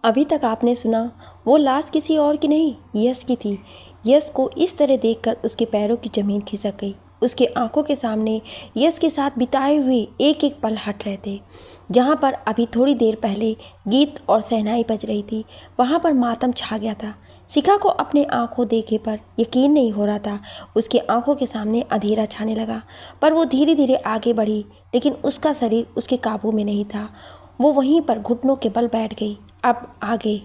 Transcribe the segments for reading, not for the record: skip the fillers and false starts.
अभी तक आपने सुना वो लाश किसी और की नहीं, यश की थी। यश को इस तरह देखकर उसके पैरों की ज़मीन खिसक गई। उसके आंखों के सामने यश के साथ बिताए हुए एक एक पल हट रहे थे। जहाँ पर अभी थोड़ी देर पहले गीत और शहनाई बज रही थी, वहाँ पर मातम छा गया था। शिखा को अपने आंखों देखे पर यकीन नहीं हो रहा था। उसकी आंखों के सामने अंधेरा छाने लगा, पर वो धीरे धीरे आगे बढ़ी, लेकिन उसका शरीर उसके काबू में नहीं था। वो वहीं पर घुटनों के बल बैठ गई। अब आगे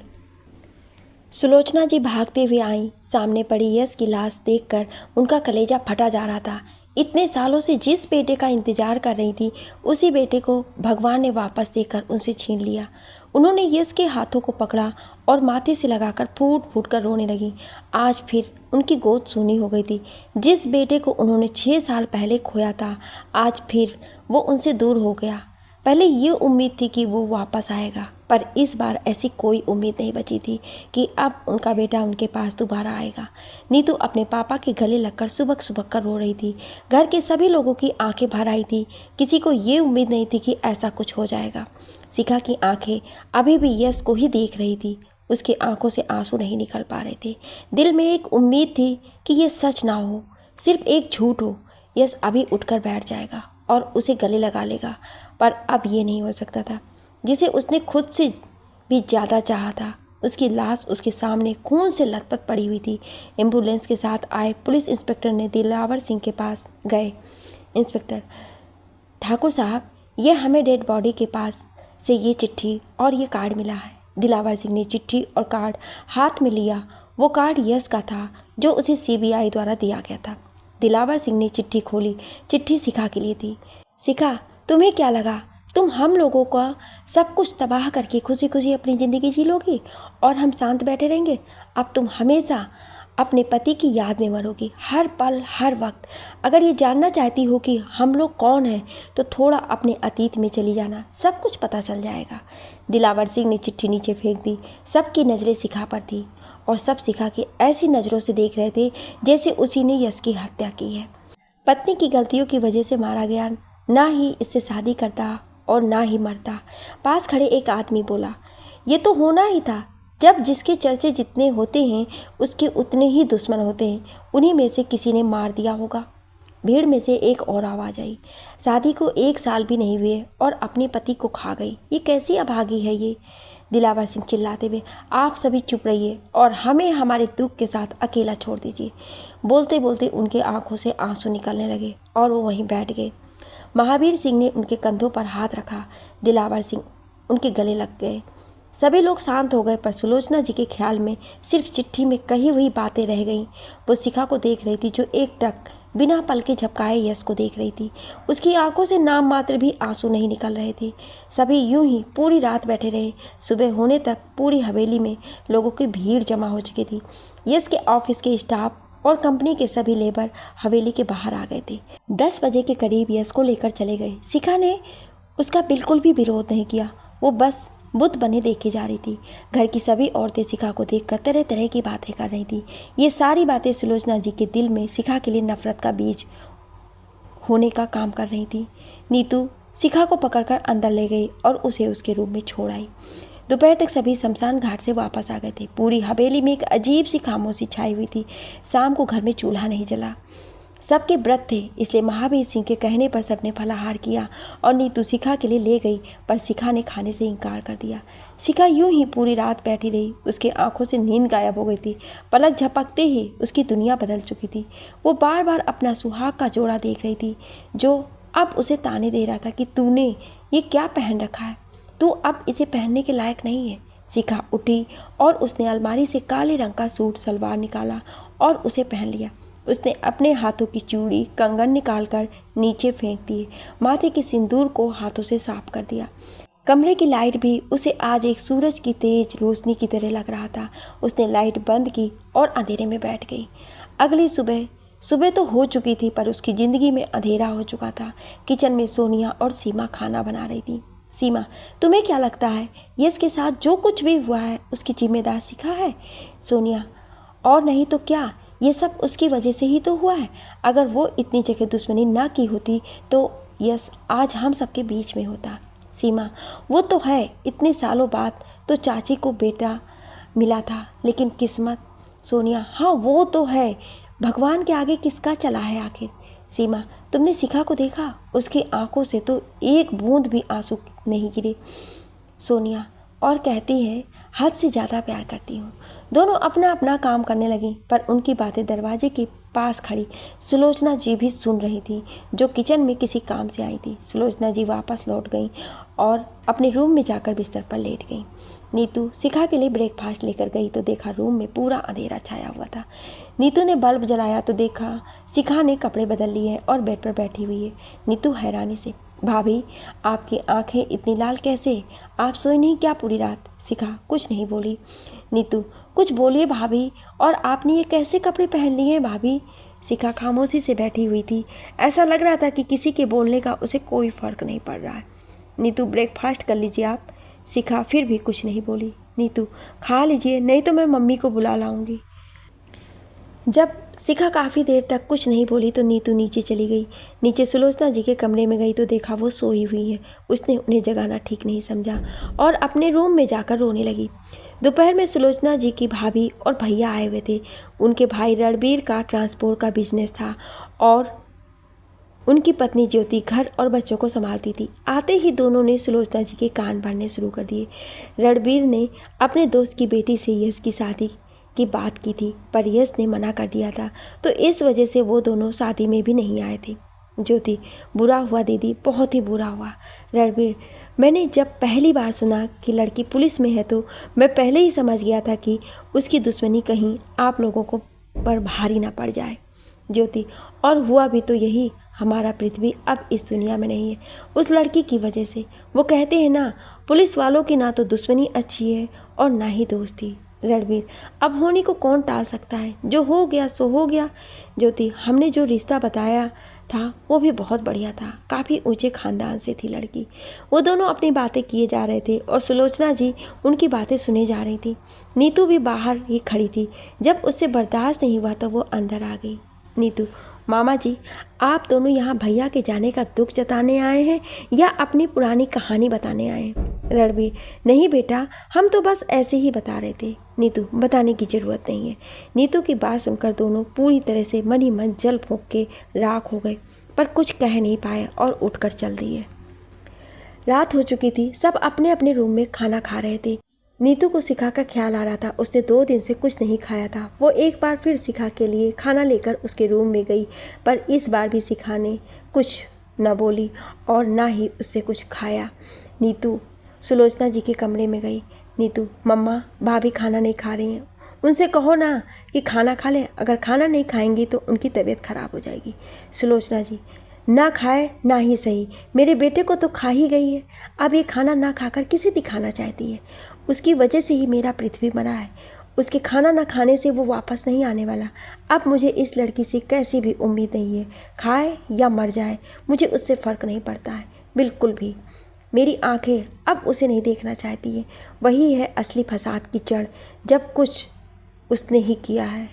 सुलोचना जी भागते हुए आईं। सामने पड़ी यश की लाश देखकर उनका कलेजा फटा जा रहा था। इतने सालों से जिस बेटे का इंतजार कर रही थी, उसी बेटे को भगवान ने वापस देकर उनसे छीन लिया। उन्होंने यश के हाथों को पकड़ा और माथे से लगाकर फूट फूट कर रोने लगी। आज फिर उनकी गोद सूनी हो गई थी। जिस बेटे को उन्होंने 6 साल पहले खोया था, आज फिर वो उनसे दूर हो गया। पहले ये उम्मीद थी कि वो वापस आएगा, पर इस बार ऐसी कोई उम्मीद नहीं बची थी कि अब उनका बेटा उनके पास दोबारा आएगा। नीतू अपने पापा के गले लगकर सुबक सुबक कर रो रही थी। घर के सभी लोगों की आंखें भर आई थी। किसी को ये उम्मीद नहीं थी कि ऐसा कुछ हो जाएगा। शिखा की आंखें अभी भी यश को ही देख रही थी। उसकी आंखों से आंसू नहीं निकल पा रहे थे। दिल में एक उम्मीद थी कि ये सच ना हो, सिर्फ एक झूठ हो। यश अभी उठकर बैठ जाएगा और उसे गले लगा लेगा, पर अब ये नहीं हो सकता था। जिसे उसने खुद से भी ज़्यादा चाहा था, उसकी लाश उसके सामने खून से लथपथ पड़ी हुई थी। एम्बुलेंस के साथ आए पुलिस इंस्पेक्टर ने दिलावर सिंह के पास गए। इंस्पेक्टर, ठाकुर साहब, ये हमें डेड बॉडी के पास से ये चिट्ठी और ये कार्ड मिला है। दिलावर सिंह ने चिट्ठी और कार्ड हाथ में लिया। वो कार्ड यश का था, जो उसे सीबीआई द्वारा दिया गया था। दिलावर सिंह ने चिट्ठी खोली। चिट्ठी शिखा के लिए थी। शिखा, तुम्हें क्या लगा तुम हम लोगों का सब कुछ तबाह करके खुशी खुशी अपनी ज़िंदगी जी लोगी और हम शांत बैठे रहेंगे? अब तुम हमेशा अपने पति की याद में मरोगी, हर पल हर वक्त। अगर ये जानना चाहती हो कि हम लोग कौन हैं, तो थोड़ा अपने अतीत में चली जाना, सब कुछ पता चल जाएगा। दिलावर सिंह ने चिट्ठी नीचे फेंक दी। सबकी नज़रें शिखा पर थी और सब शिखा की ऐसी नज़रों से देख रहे थे जैसे उसी ने यश की हत्या की है। पत्नी की गलतियों की वजह से मारा गया, ना ही इससे शादी करता और ना ही मरता। पास खड़े एक आदमी बोला, ये तो होना ही था। जब जिसके चर्चे जितने होते हैं, उसके उतने ही दुश्मन होते हैं। उन्हीं में से किसी ने मार दिया होगा। भीड़ में से एक और आवाज़ आई, शादी को 1 साल भी नहीं हुए और अपने पति को खा गई। ये कैसी अभागी है ये? दिलावर सिंह चिल्लाते हुए, आप सभी चुप रहिए और हमें हमारे दुख के साथ अकेला छोड़ दीजिए। बोलते बोलते उनके आंखों से आंसू निकलने लगे और वो वहीं बैठ गए। महावीर सिंह ने उनके कंधों पर हाथ रखा। दिलावर सिंह उनके गले लग गए। सभी लोग शांत हो गए, पर सुलोचना जी के ख्याल में सिर्फ चिट्ठी में कही हुई बातें रह गईं। वो शिखा को देख रही थी, जो एक टक बिना पलके झपकाए यश को देख रही थी। उसकी आंखों से नाम मात्र भी आंसू नहीं निकल रहे थे। सभी यूं ही पूरी रात बैठे रहे। सुबह होने तक पूरी हवेली में लोगों की भीड़ जमा हो चुकी थी। यश के ऑफिस के स्टाफ और कंपनी के सभी लेबर हवेली के बाहर आ गए थे। 10 बजे के करीब यश को लेकर चले गए। शिखा ने उसका बिल्कुल भी विरोध नहीं किया। वो बस बुत बने देखे जा रही थी। घर की सभी औरतें शिखा को देखकर तरह तरह की बातें कर रही थी। ये सारी बातें सुलोचना जी के दिल में शिखा के लिए नफरत का बीज होने का काम कर रही थी। नीतू शिखा को पकड़कर अंदर ले गई और उसे उसके रूम में छोड़ आई। दोपहर तक सभी शमशान घाट से वापस आ गए थे। पूरी हवेली में एक अजीब सी खामोशी छाई हुई थी। शाम को घर में चूल्हा नहीं जला। सबके व्रत थे, इसलिए महावीर सिंह के कहने पर सबने फलाहार किया और नीतू शिखा के लिए ले गई, पर शिखा ने खाने से इनकार कर दिया। शिखा यूं ही पूरी रात बैठी रही। उसके आंखों से नींद गायब हो गई थी। पलक झपकते ही उसकी दुनिया बदल चुकी थी। वो बार बार अपना सुहाग का जोड़ा देख रही थी, जो अब उसे ताने दे रहा था कि तूने ये क्या पहन रखा है, तू अब इसे पहनने के लायक नहीं है। शिखा उठी और उसने अलमारी से काले रंग का सूट सलवार निकाला और उसे पहन लिया। उसने अपने हाथों की चूड़ी कंगन निकालकर नीचे फेंक दिए। माथे के सिंदूर को हाथों से साफ कर दिया। कमरे की लाइट भी उसे आज एक सूरज की तेज रोशनी की तरह लग रहा था। उसने लाइट बंद की और अंधेरे में बैठ गई। अगली सुबह तो हो चुकी थी, पर उसकी ज़िंदगी में अंधेरा हो चुका था। किचन में सोनिया और सीमा खाना बना रही थी। सीमा, तुम्हें क्या लगता है यश के साथ जो कुछ भी हुआ है उसकी जिम्मेदार शिखा है? सोनिया, और नहीं तो क्या, ये सब उसकी वजह से ही तो हुआ है। अगर वो इतनी जगह दुश्मनी ना की होती तो यश आज हम सबके बीच में होता। सीमा, वो तो है, इतने सालों बाद तो चाची को बेटा मिला था, लेकिन किस्मत। सोनिया, हाँ वो तो है, भगवान के आगे किसका चला है आखिर। सीमा, तुमने शिखा को देखा? उसकी आंखों से तो एक बूंद भी आंसू नहीं गिरे। सोनिया, और कहती है हद से ज़्यादा प्यार करती हूँ। दोनों अपना अपना काम करने लगी, पर उनकी बातें दरवाजे के पास खड़ी सुलोचना जी भी सुन रही थी, जो किचन में किसी काम से आई थी। सुलोचना जी वापस लौट गई और अपने रूम में जाकर बिस्तर पर लेट गई। नीतू शिखा के लिए ब्रेकफास्ट लेकर गई तो देखा रूम में पूरा अंधेरा छाया हुआ था। नीतू ने बल्ब जलाया तो देखा शिखा ने कपड़े बदल लिए हैं और बेड पर बैठी हुई है। नीतू हैरानी से, भाभी आपकी आंखें इतनी लाल कैसे? आप सोई नहीं क्या पूरी रात? शिखा कुछ नहीं बोली। नीतू, कुछ बोलिए भाभी, और आपने ये कैसे कपड़े पहन लिए हैं भाभी? शिखा खामोशी से बैठी हुई थी। ऐसा लग रहा था कि किसी के बोलने का उसे कोई फ़र्क नहीं पड़ रहा है। नीतू, ब्रेकफास्ट कर लीजिए आप। शिखा फिर भी कुछ नहीं बोली। नीतू, खा लीजिए, नहीं तो मैं मम्मी को बुला लाऊंगी। जब शिखा काफ़ी देर तक कुछ नहीं बोली तो नीतू नीचे चली गई। नीचे सुलोचना जी के कमरे में गई तो देखा वो सोई हुई है। उसने उन्हें जगाना ठीक नहीं समझा और अपने रूम में जाकर रोने लगी। दोपहर में सुलोचना जी की भाभी और भैया आए हुए थे। उनके भाई रणबीर का ट्रांसपोर्ट का बिजनेस था और उनकी पत्नी ज्योति घर और बच्चों को संभालती थी। आते ही दोनों ने सुलोचना जी के कान भरने शुरू कर दिए। रणबीर ने अपने दोस्त की बेटी से यश की शादी की बात की थी, पर यश ने मना कर दिया था, तो इस वजह से वो दोनों शादी में भी नहीं आए थे। ज्योति, बुरा हुआ दीदी, बहुत ही बुरा हुआ। रणबीर, मैंने जब पहली बार सुना कि लड़की पुलिस में है तो मैं पहले ही समझ गया था कि उसकी दुश्मनी कहीं आप लोगों को पर भारी ना पड़ जाए। ज्योति, और हुआ भी तो यही, हमारा पृथ्वी अब इस दुनिया में नहीं है उस लड़की की वजह से। वो कहते हैं ना, पुलिस वालों की ना तो दुश्मनी अच्छी है और ना ही दोस्ती। रणबीर, अब होने को कौन टाल सकता है, जो हो गया सो हो गया। ज्योति, हमने जो रिश्ता बताया था वो भी बहुत बढ़िया था, काफ़ी ऊंचे खानदान से थी लड़की। वो दोनों अपनी बातें किए जा रहे थे और सुलोचना जी उनकी बातें सुने जा रही थी। नीतू भी बाहर ही खड़ी थी। जब उससे बर्दाश्त नहीं हुआ तो वो अंदर आ गई। नीतू, मामा जी, आप दोनों यहाँ भैया के जाने का दुख जताने आए हैं या अपनी पुरानी कहानी बताने आए हैं? रणबीर, नहीं बेटा, हम तो बस ऐसे ही बता रहे थे। नीतू, बताने की ज़रूरत नहीं है। नीतू की बात सुनकर दोनों पूरी तरह से मन ही मन जल फूंक के राख हो गए, पर कुछ कह नहीं पाए और उठकर चल दिए। रात हो चुकी थी, सब अपने अपने रूम में खाना खा रहे थे। नीतू को शिखा का ख्याल आ रहा था। उसने 2 दिन से कुछ नहीं खाया था। वो एक बार फिर शिखा के लिए खाना लेकर उसके रूम में गई, पर इस बार भी शिखा ने कुछ न बोली और ना ही उससे कुछ खाया। नीतू सुलोचना जी के कमरे में गई। नीतू, मम्मा भाभी खाना नहीं खा रही हैं, उनसे कहो ना कि खाना खा लें। अगर खाना नहीं खाएंगी तो उनकी तबीयत खराब हो जाएगी। सुलोचना जी, ना खाए ना ही सही, मेरे बेटे को तो खा ही गई है। अब ये खाना ना खाकर किसे दिखाना चाहती है? उसकी वजह से ही मेरा पृथ्वी मरा है। उसके खाना ना खाने से वो वापस नहीं आने वाला। अब मुझे इस लड़की से कैसी भी उम्मीद नहीं है। खाए या मर जाए, मुझे उससे फ़र्क नहीं पड़ता है बिल्कुल भी। मेरी आंखें अब उसे नहीं देखना चाहती है। वही है असली फसाद की जड़, जब कुछ उसने ही किया है।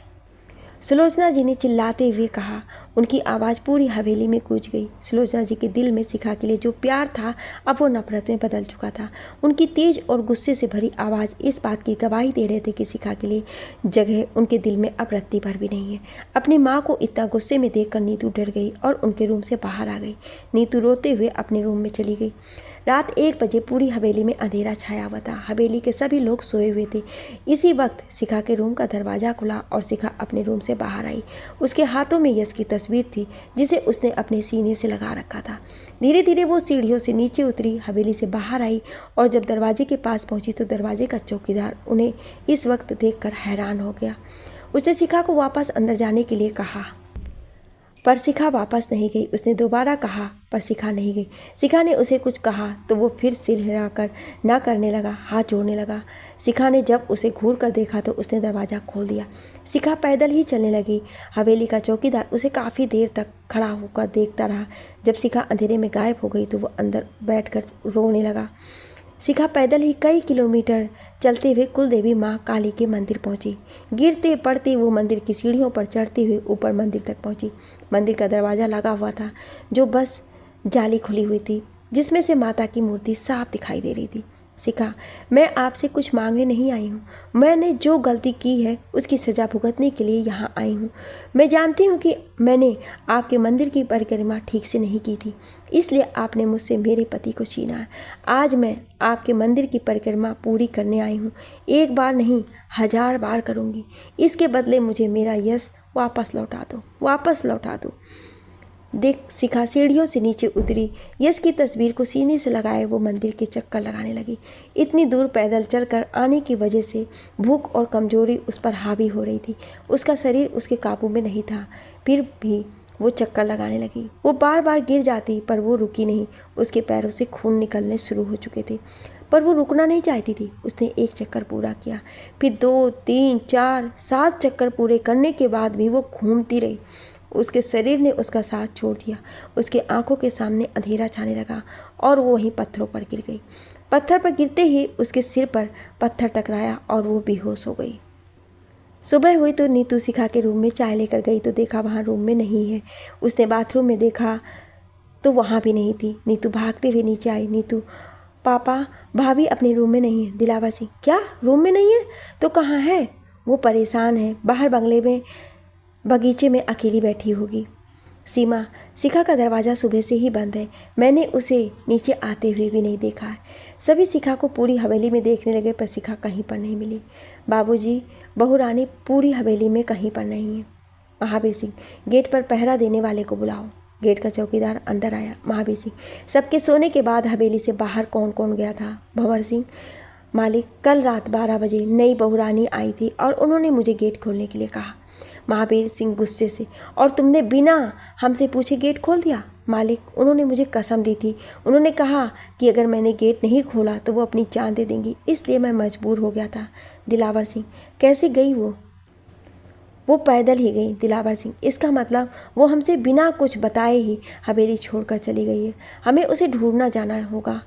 सुलोचना जी ने चिल्लाते हुए कहा। उनकी आवाज़ पूरी हवेली में गूंज गई। सुलोचना जी के दिल में शिखा के लिए जो प्यार था अब वो नफरत में बदल चुका था। उनकी तेज और गुस्से से भरी आवाज़ इस बात की गवाही दे रहे थे कि शिखा के लिए जगह उनके दिल में अब रत्ती भर भी नहीं है। अपनी माँ को इतना गुस्से में देखकर नीतू डर गई और उनके रूम से बाहर आ गई। नीतू रोते हुए अपने रूम में चली गई। रात 1 बजे पूरी हवेली में अंधेरा छाया हुआ था। हवेली के सभी लोग सोए हुए थे। इसी वक्त शिखा के रूम का दरवाज़ा खुला और शिखा अपने रूम से बाहर आई। उसके हाथों में यश की तस्वीर थी जिसे उसने अपने सीने से लगा रखा था। धीरे धीरे वो सीढ़ियों से नीचे उतरी, हवेली से बाहर आई और जब दरवाजे के पास पहुंची तो दरवाजे का चौकीदार उन्हें इस वक्त देखकर हैरान हो गया। उसने शिखा को वापस अंदर जाने के लिए कहा, पर शिखा वापस नहीं गई। उसने दोबारा कहा, पर शिखा नहीं गई। शिखा ने उसे कुछ कहा तो वो फिर सिर हिलाकर ना करने लगा, हाथ जोड़ने लगा। शिखा ने जब उसे घूर कर देखा तो उसने दरवाज़ा खोल दिया। शिखा पैदल ही चलने लगी। हवेली का चौकीदार उसे काफ़ी देर तक खड़ा होकर देखता रहा। जब शिखा अंधेरे में गायब हो गई तो वो अंदर बैठकर रोने लगा। शिखा पैदल ही कई किलोमीटर चलते हुए कुलदेवी माँ काली के मंदिर पहुँची। गिरते पड़ते वो मंदिर की सीढ़ियों पर चढ़ते हुए ऊपर मंदिर तक पहुँची। मंदिर का दरवाज़ा लगा हुआ था जो बस जाली खुली हुई थी, जिसमें से माता की मूर्ति साफ दिखाई दे रही थी। शिखा, मैं आपसे कुछ मांगने नहीं आई हूँ। मैंने जो गलती की है उसकी सज़ा भुगतने के लिए यहाँ आई हूँ। मैं जानती हूँ कि मैंने आपके मंदिर की परिक्रमा ठीक से नहीं की थी, इसलिए आपने मुझसे मेरे पति को छीना है। आज मैं आपके मंदिर की परिक्रमा पूरी करने आई हूँ। एक बार नहीं, 1000 बार करूँगी। इसके बदले मुझे मेरा यश वापस लौटा दो, वापस लौटा दो। देख शिखा सीढ़ियों से नीचे उतरी। यश की तस्वीर को सीने से लगाए वो मंदिर के चक्कर लगाने लगी। इतनी दूर पैदल चलकर आने की वजह से भूख और कमजोरी उस पर हावी हो रही थी। उसका शरीर उसके काबू में नहीं था, फिर भी वो चक्कर लगाने लगी। वो बार बार गिर जाती पर वो रुकी नहीं। उसके पैरों से खून निकलने शुरू हो चुके थे पर वो रुकना नहीं चाहती थी। उसने एक चक्कर पूरा किया, फिर 2, 3, 4, 7 चक्कर पूरे करने के बाद भी वो घूमती रही। उसके शरीर ने उसका साथ छोड़ दिया। उसके आंखों के सामने अंधेरा छाने लगा और वो वहीं पत्थरों पर गिर गई। पत्थर पर गिरते ही उसके सिर पर पत्थर टकराया और वो बेहोश हो गई। सुबह हुई तो नीतू शिखा के रूम में चाय लेकर गई तो देखा वहाँ रूम में नहीं है। उसने बाथरूम में देखा तो वहाँ भी नहीं थी। नीतू भागते हुए नीचे आई। नीतू, पापा, भाभी अपने रूम में नहीं है। दिलावर सिंह, क्या रूम में नहीं है तो कहाँ है? वो परेशान है, बाहर बंगले में बगीचे में अकेली बैठी होगी। सीमा, शिखा का दरवाज़ा सुबह से ही बंद है। मैंने उसे नीचे आते हुए भी नहीं देखा है। सभी शिखा को पूरी हवेली में देखने लगे पर शिखा कहीं पर नहीं मिली। बाबूजी, बहू रानी पूरी हवेली में कहीं पर नहीं है। महावीर सिंह, गेट पर पहरा देने वाले को बुलाओ। गेट का चौकीदार अंदर आया। महावीर सिंह, सबके सोने के बाद हवेली से बाहर कौन कौन गया था? भंवर सिंह, मालिक, कल रात 12 बजे नई बहू रानी आई थी और उन्होंने मुझे गेट खोलने के लिए कहा। महावीर सिंह गुस्से से, और तुमने बिना हमसे पूछे गेट खोल दिया? मालिक, उन्होंने मुझे कसम दी थी। उन्होंने कहा कि अगर मैंने गेट नहीं खोला तो वो अपनी जान दे देंगी, इसलिए मैं मजबूर हो गया था। दिलावर सिंह, कैसे गई वो? वो पैदल ही गई। दिलावर सिंह, इसका मतलब वो हमसे बिना कुछ बताए ही हवेली छोड़कर चली गई है। हमें उसे ढूंढना जाना होगा।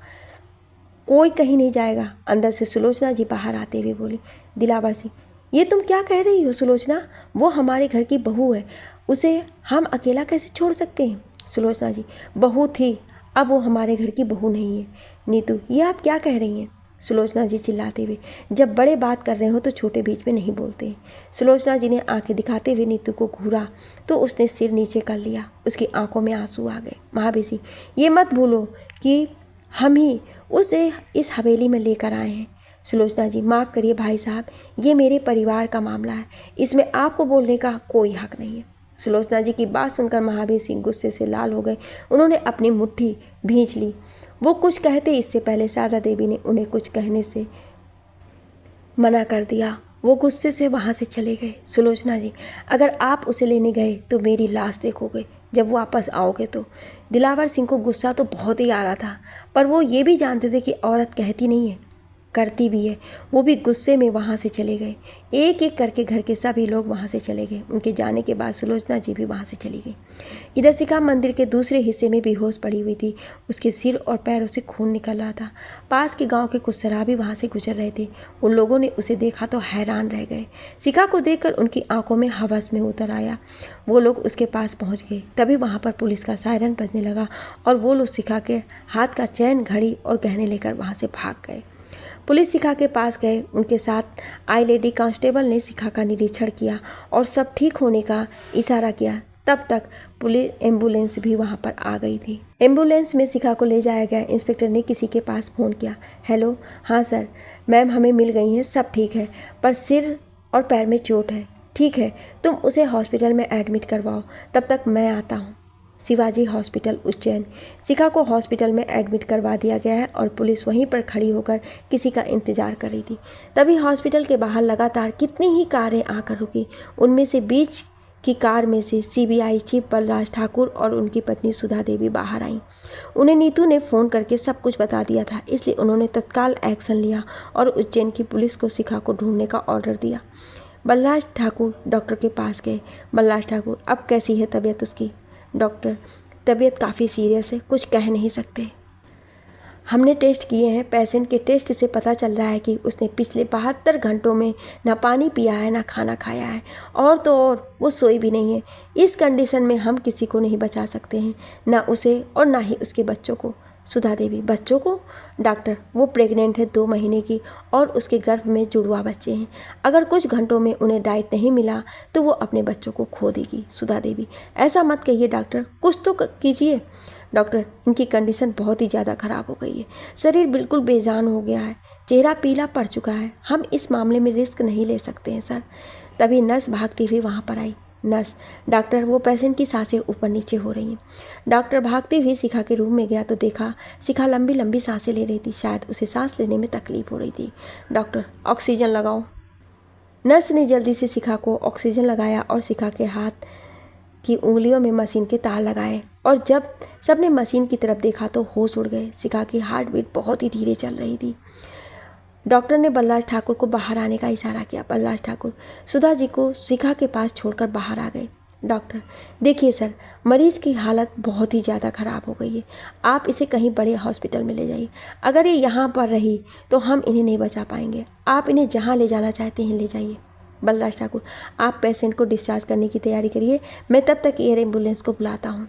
कोई कहीं नहीं जाएगा। अंदर से सुलोचना जी बाहर आते हुए बोली। दिलावर सिंह, ये तुम क्या कह रही हो सुलोचना? वो हमारे घर की बहू है, उसे हम अकेला कैसे छोड़ सकते हैं? सुलोचना जी, बहू थी, अब वो हमारे घर की बहू नहीं है। नीतू, ये आप क्या कह रही हैं? सुलोचना जी चिल्लाते हुए, जब बड़े बात कर रहे हो तो छोटे बीच में नहीं बोलते। सुलोचना जी ने आंखें दिखाते हुए नीतू को घूरा तो उसने सिर नीचे कर लिया। उसकी आंखों में आंसू आ गए। महावीर सिंह, ये मत भूलो कि हम ही उसे इस हवेली में लेकर आए हैं। सुलोचना जी, माफ़ करिए भाई साहब, ये मेरे परिवार का मामला है, इसमें आपको बोलने का कोई हक नहीं है। सुलोचना जी की बात सुनकर महावीर सिंह गुस्से से लाल हो गए। उन्होंने अपनी मुट्ठी भींच ली। वो कुछ कहते इससे पहले शारदा देवी ने उन्हें कुछ कहने से मना कर दिया। वो गुस्से से वहाँ से चले गए। सुलोचना जी, अगर आप उसे लेने गए तो मेरी लाश देखोगे जब वापस आओगे तो। दिलावर सिंह को गुस्सा तो बहुत ही आ रहा था पर वो ये भी जानते थे कि औरत कहती नहीं है, करती भी है। वो भी गुस्से में वहाँ से चले गए। एक एक करके घर के सभी लोग वहाँ से चले गए। उनके जाने के बाद सुलोचना जी भी वहाँ से चली गई। इधर शिखा मंदिर के दूसरे हिस्से में बेहोश पड़ी हुई थी। उसके सिर और पैरों से खून निकल रहा था। पास के गांव के कुछ शराबी वहाँ से गुजर रहे थे। उन लोगों ने उसे देखा तो हैरान रह गए। शिखा को देखकर उनकी आंखों में हवस में उतर आया। वो लोग उसके पास पहुँच गए। तभी वहाँ पर पुलिस का सायरन बजने लगा और वो लोग शिखा के हाथ का चैन, घड़ी और गहने लेकर वहाँ से भाग गए। पुलिस शिखा के पास गए। उनके साथ आई लेडी कांस्टेबल ने शिखा का निरीक्षण किया और सब ठीक होने का इशारा किया। तब तक पुलिस एम्बुलेंस भी वहां पर आ गई थी। एम्बुलेंस में शिखा को ले जाया गया। इंस्पेक्टर ने किसी के पास फ़ोन किया। हेलो, हाँ सर, मैम हमें मिल गई हैं, सब ठीक है, पर सिर और पैर में चोट है। ठीक है, तुम उसे हॉस्पिटल में एडमिट करवाओ, तब तक मैं आता हूँ। शिवाजी हॉस्पिटल, उज्जैन। शिखा को हॉस्पिटल में एडमिट करवा दिया गया है और पुलिस वहीं पर खड़ी होकर किसी का इंतजार कर रही थी। तभी हॉस्पिटल के बाहर लगातार कितनी ही कारें आकर रुकी। उनमें से बीच की कार में से सीबीआई चीफ बलराज ठाकुर और उनकी पत्नी सुधा देवी बाहर आईं। उन्हें नीतू ने फ़ोन करके सब कुछ बता दिया था, इसलिए उन्होंने तत्काल एक्शन लिया और उज्जैन की पुलिस को शिखा को ढूंढने का ऑर्डर दिया। बलराज ठाकुर डॉक्टर के पास गए। बलराज ठाकुर, अब कैसी है तबीयत उसकी? डॉक्टर, तबीयत काफ़ी सीरियस है, कुछ कह नहीं सकते। हमने टेस्ट किए हैं, पेशेंट के टेस्ट से पता चल रहा है कि उसने पिछले 72 घंटों में ना पानी पिया है ना खाना खाया है, और तो और वो सोई भी नहीं है। इस कंडीशन में हम किसी को नहीं बचा सकते हैं, ना उसे और ना ही उसके बच्चों को। सुधा देवी, बच्चों को? डॉक्टर, वो प्रेग्नेंट है 2 महीने की और उसके गर्भ में जुड़वा बच्चे हैं। अगर कुछ घंटों में उन्हें डाइट नहीं मिला तो वो अपने बच्चों को खो देगी। सुधा देवी, ऐसा मत कहिए डॉक्टर, कुछ तो कीजिए। डॉक्टर, इनकी कंडीशन बहुत ही ज़्यादा ख़राब हो गई है, शरीर बिल्कुल बेजान हो गया है, चेहरा पीला पड़ चुका है, हम इस मामले में रिस्क नहीं ले सकते हैं सर। तभी नर्स भागती हुई वहाँ पर आई। नर्स, डॉक्टर, वो पेशेंट की सांसें ऊपर नीचे हो रही हैं। डॉक्टर भागते हुए शिखा के रूम में गया तो देखा शिखा लंबी लंबी सांसें ले रही थी, शायद उसे सांस लेने में तकलीफ हो रही थी। डॉक्टर, ऑक्सीजन लगाओ। नर्स ने जल्दी से शिखा को ऑक्सीजन लगाया और शिखा के हाथ की उंगलियों में मशीन के तार लगाए और जब सबने मशीन की तरफ देखा तो होश उड़ गए। शिखा की हार्ट बीट बहुत ही धीरे चल रही थी। डॉक्टर ने बलराज ठाकुर को बाहर आने का इशारा किया। बलराज ठाकुर सुधा जी को शिखा के पास छोड़कर बाहर आ गए। डॉक्टर, देखिए सर, मरीज की हालत बहुत ही ज़्यादा ख़राब हो गई है, आप इसे कहीं बड़े हॉस्पिटल में ले जाइए। अगर ये यहाँ पर रही तो हम इन्हें नहीं बचा पाएंगे, आप इन्हें जहाँ ले जाना चाहते हैं ले जाइए। बलराज ठाकुर, आप पेशेंट को डिस्चार्ज करने की तैयारी करिए, मैं तब तक एयर एम्बुलेंस को बुलाता हूँ।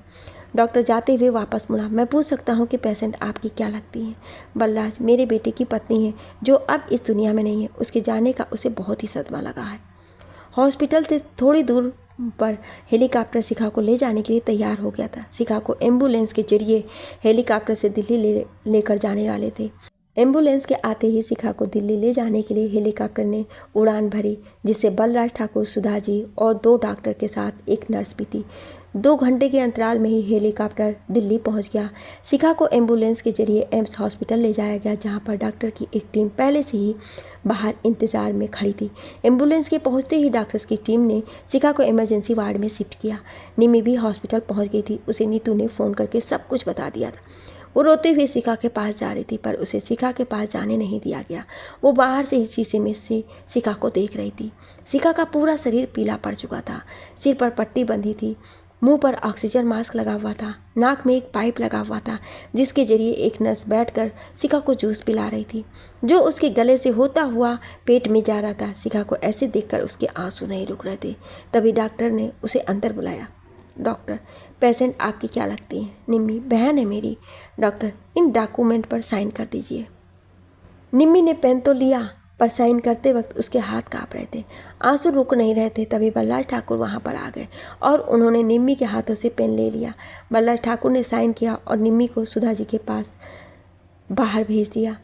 डॉक्टर जाते हुए वापस मुड़ा। मैं पूछ सकता हूँ कि पेशेंट आपकी क्या लगती हैं? बलराज, मेरे बेटे की पत्नी है जो अब इस दुनिया में नहीं है, उसके जाने का उसे बहुत ही सदमा लगा है। हॉस्पिटल से थोड़ी दूर पर हेलीकॉप्टर शिखा को ले जाने के लिए तैयार हो गया था। शिखा को एम्बुलेंस के जरिए हेलीकॉप्टर से दिल्ली लेकर जाने वाले थे। एम्बुलेंस के आते ही शिखा को दिल्ली ले जाने के लिए हेलीकॉप्टर ने उड़ान भरी, जिससे बलराज ठाकुर, सुधा जी और 2 डॉक्टर के साथ एक नर्स भी थी। 2 घंटे के अंतराल में ही हेलीकॉप्टर दिल्ली पहुंच गया। शिखा को एम्बुलेंस के जरिए एम्स हॉस्पिटल ले जाया गया, जहां पर डॉक्टर की एक टीम पहले से ही बाहर इंतजार में खड़ी थी। एम्बुलेंस के पहुंचते ही डॉक्टर्स की टीम ने शिखा को इमरजेंसी वार्ड में शिफ्ट किया। निमी भी हॉस्पिटल पहुंच गई थी। उसे नीतू ने फ़ोन करके सब कुछ बता दिया था। वो रोते हुए शिखा के पास जा रही थी, पर उसे शिखा के पास जाने नहीं दिया गया। वो बाहर से ही शीशे में से शिखा को देख रही थी। शिखा का पूरा शरीर पीला पड़ चुका था, सिर पर पट्टी बंधी थी, मुंह पर ऑक्सीजन मास्क लगा हुआ था, नाक में एक पाइप लगा हुआ था, जिसके जरिए एक नर्स बैठकर शिखा को जूस पिला रही थी, जो उसके गले से होता हुआ पेट में जा रहा था। शिखा को ऐसे देखकर उसके आंसू नहीं रुक रहे थे। तभी डॉक्टर ने उसे अंदर बुलाया। डॉक्टर, पेशेंट आपकी क्या लगती है? निम्मी, बहन है मेरी। डॉक्टर, इन डॉक्यूमेंट पर साइन कर दीजिए। निम्मी ने पेन तो लिया, पर साइन करते वक्त उसके हाथ काँप रहे थे, आंसू रुक नहीं रहे थे। तभी बलराज ठाकुर वहाँ पर आ गए और उन्होंने निम्मी के हाथों से पेन ले लिया। बलराज ठाकुर ने साइन किया और निम्मी को सुधा जी के पास बाहर भेज दिया।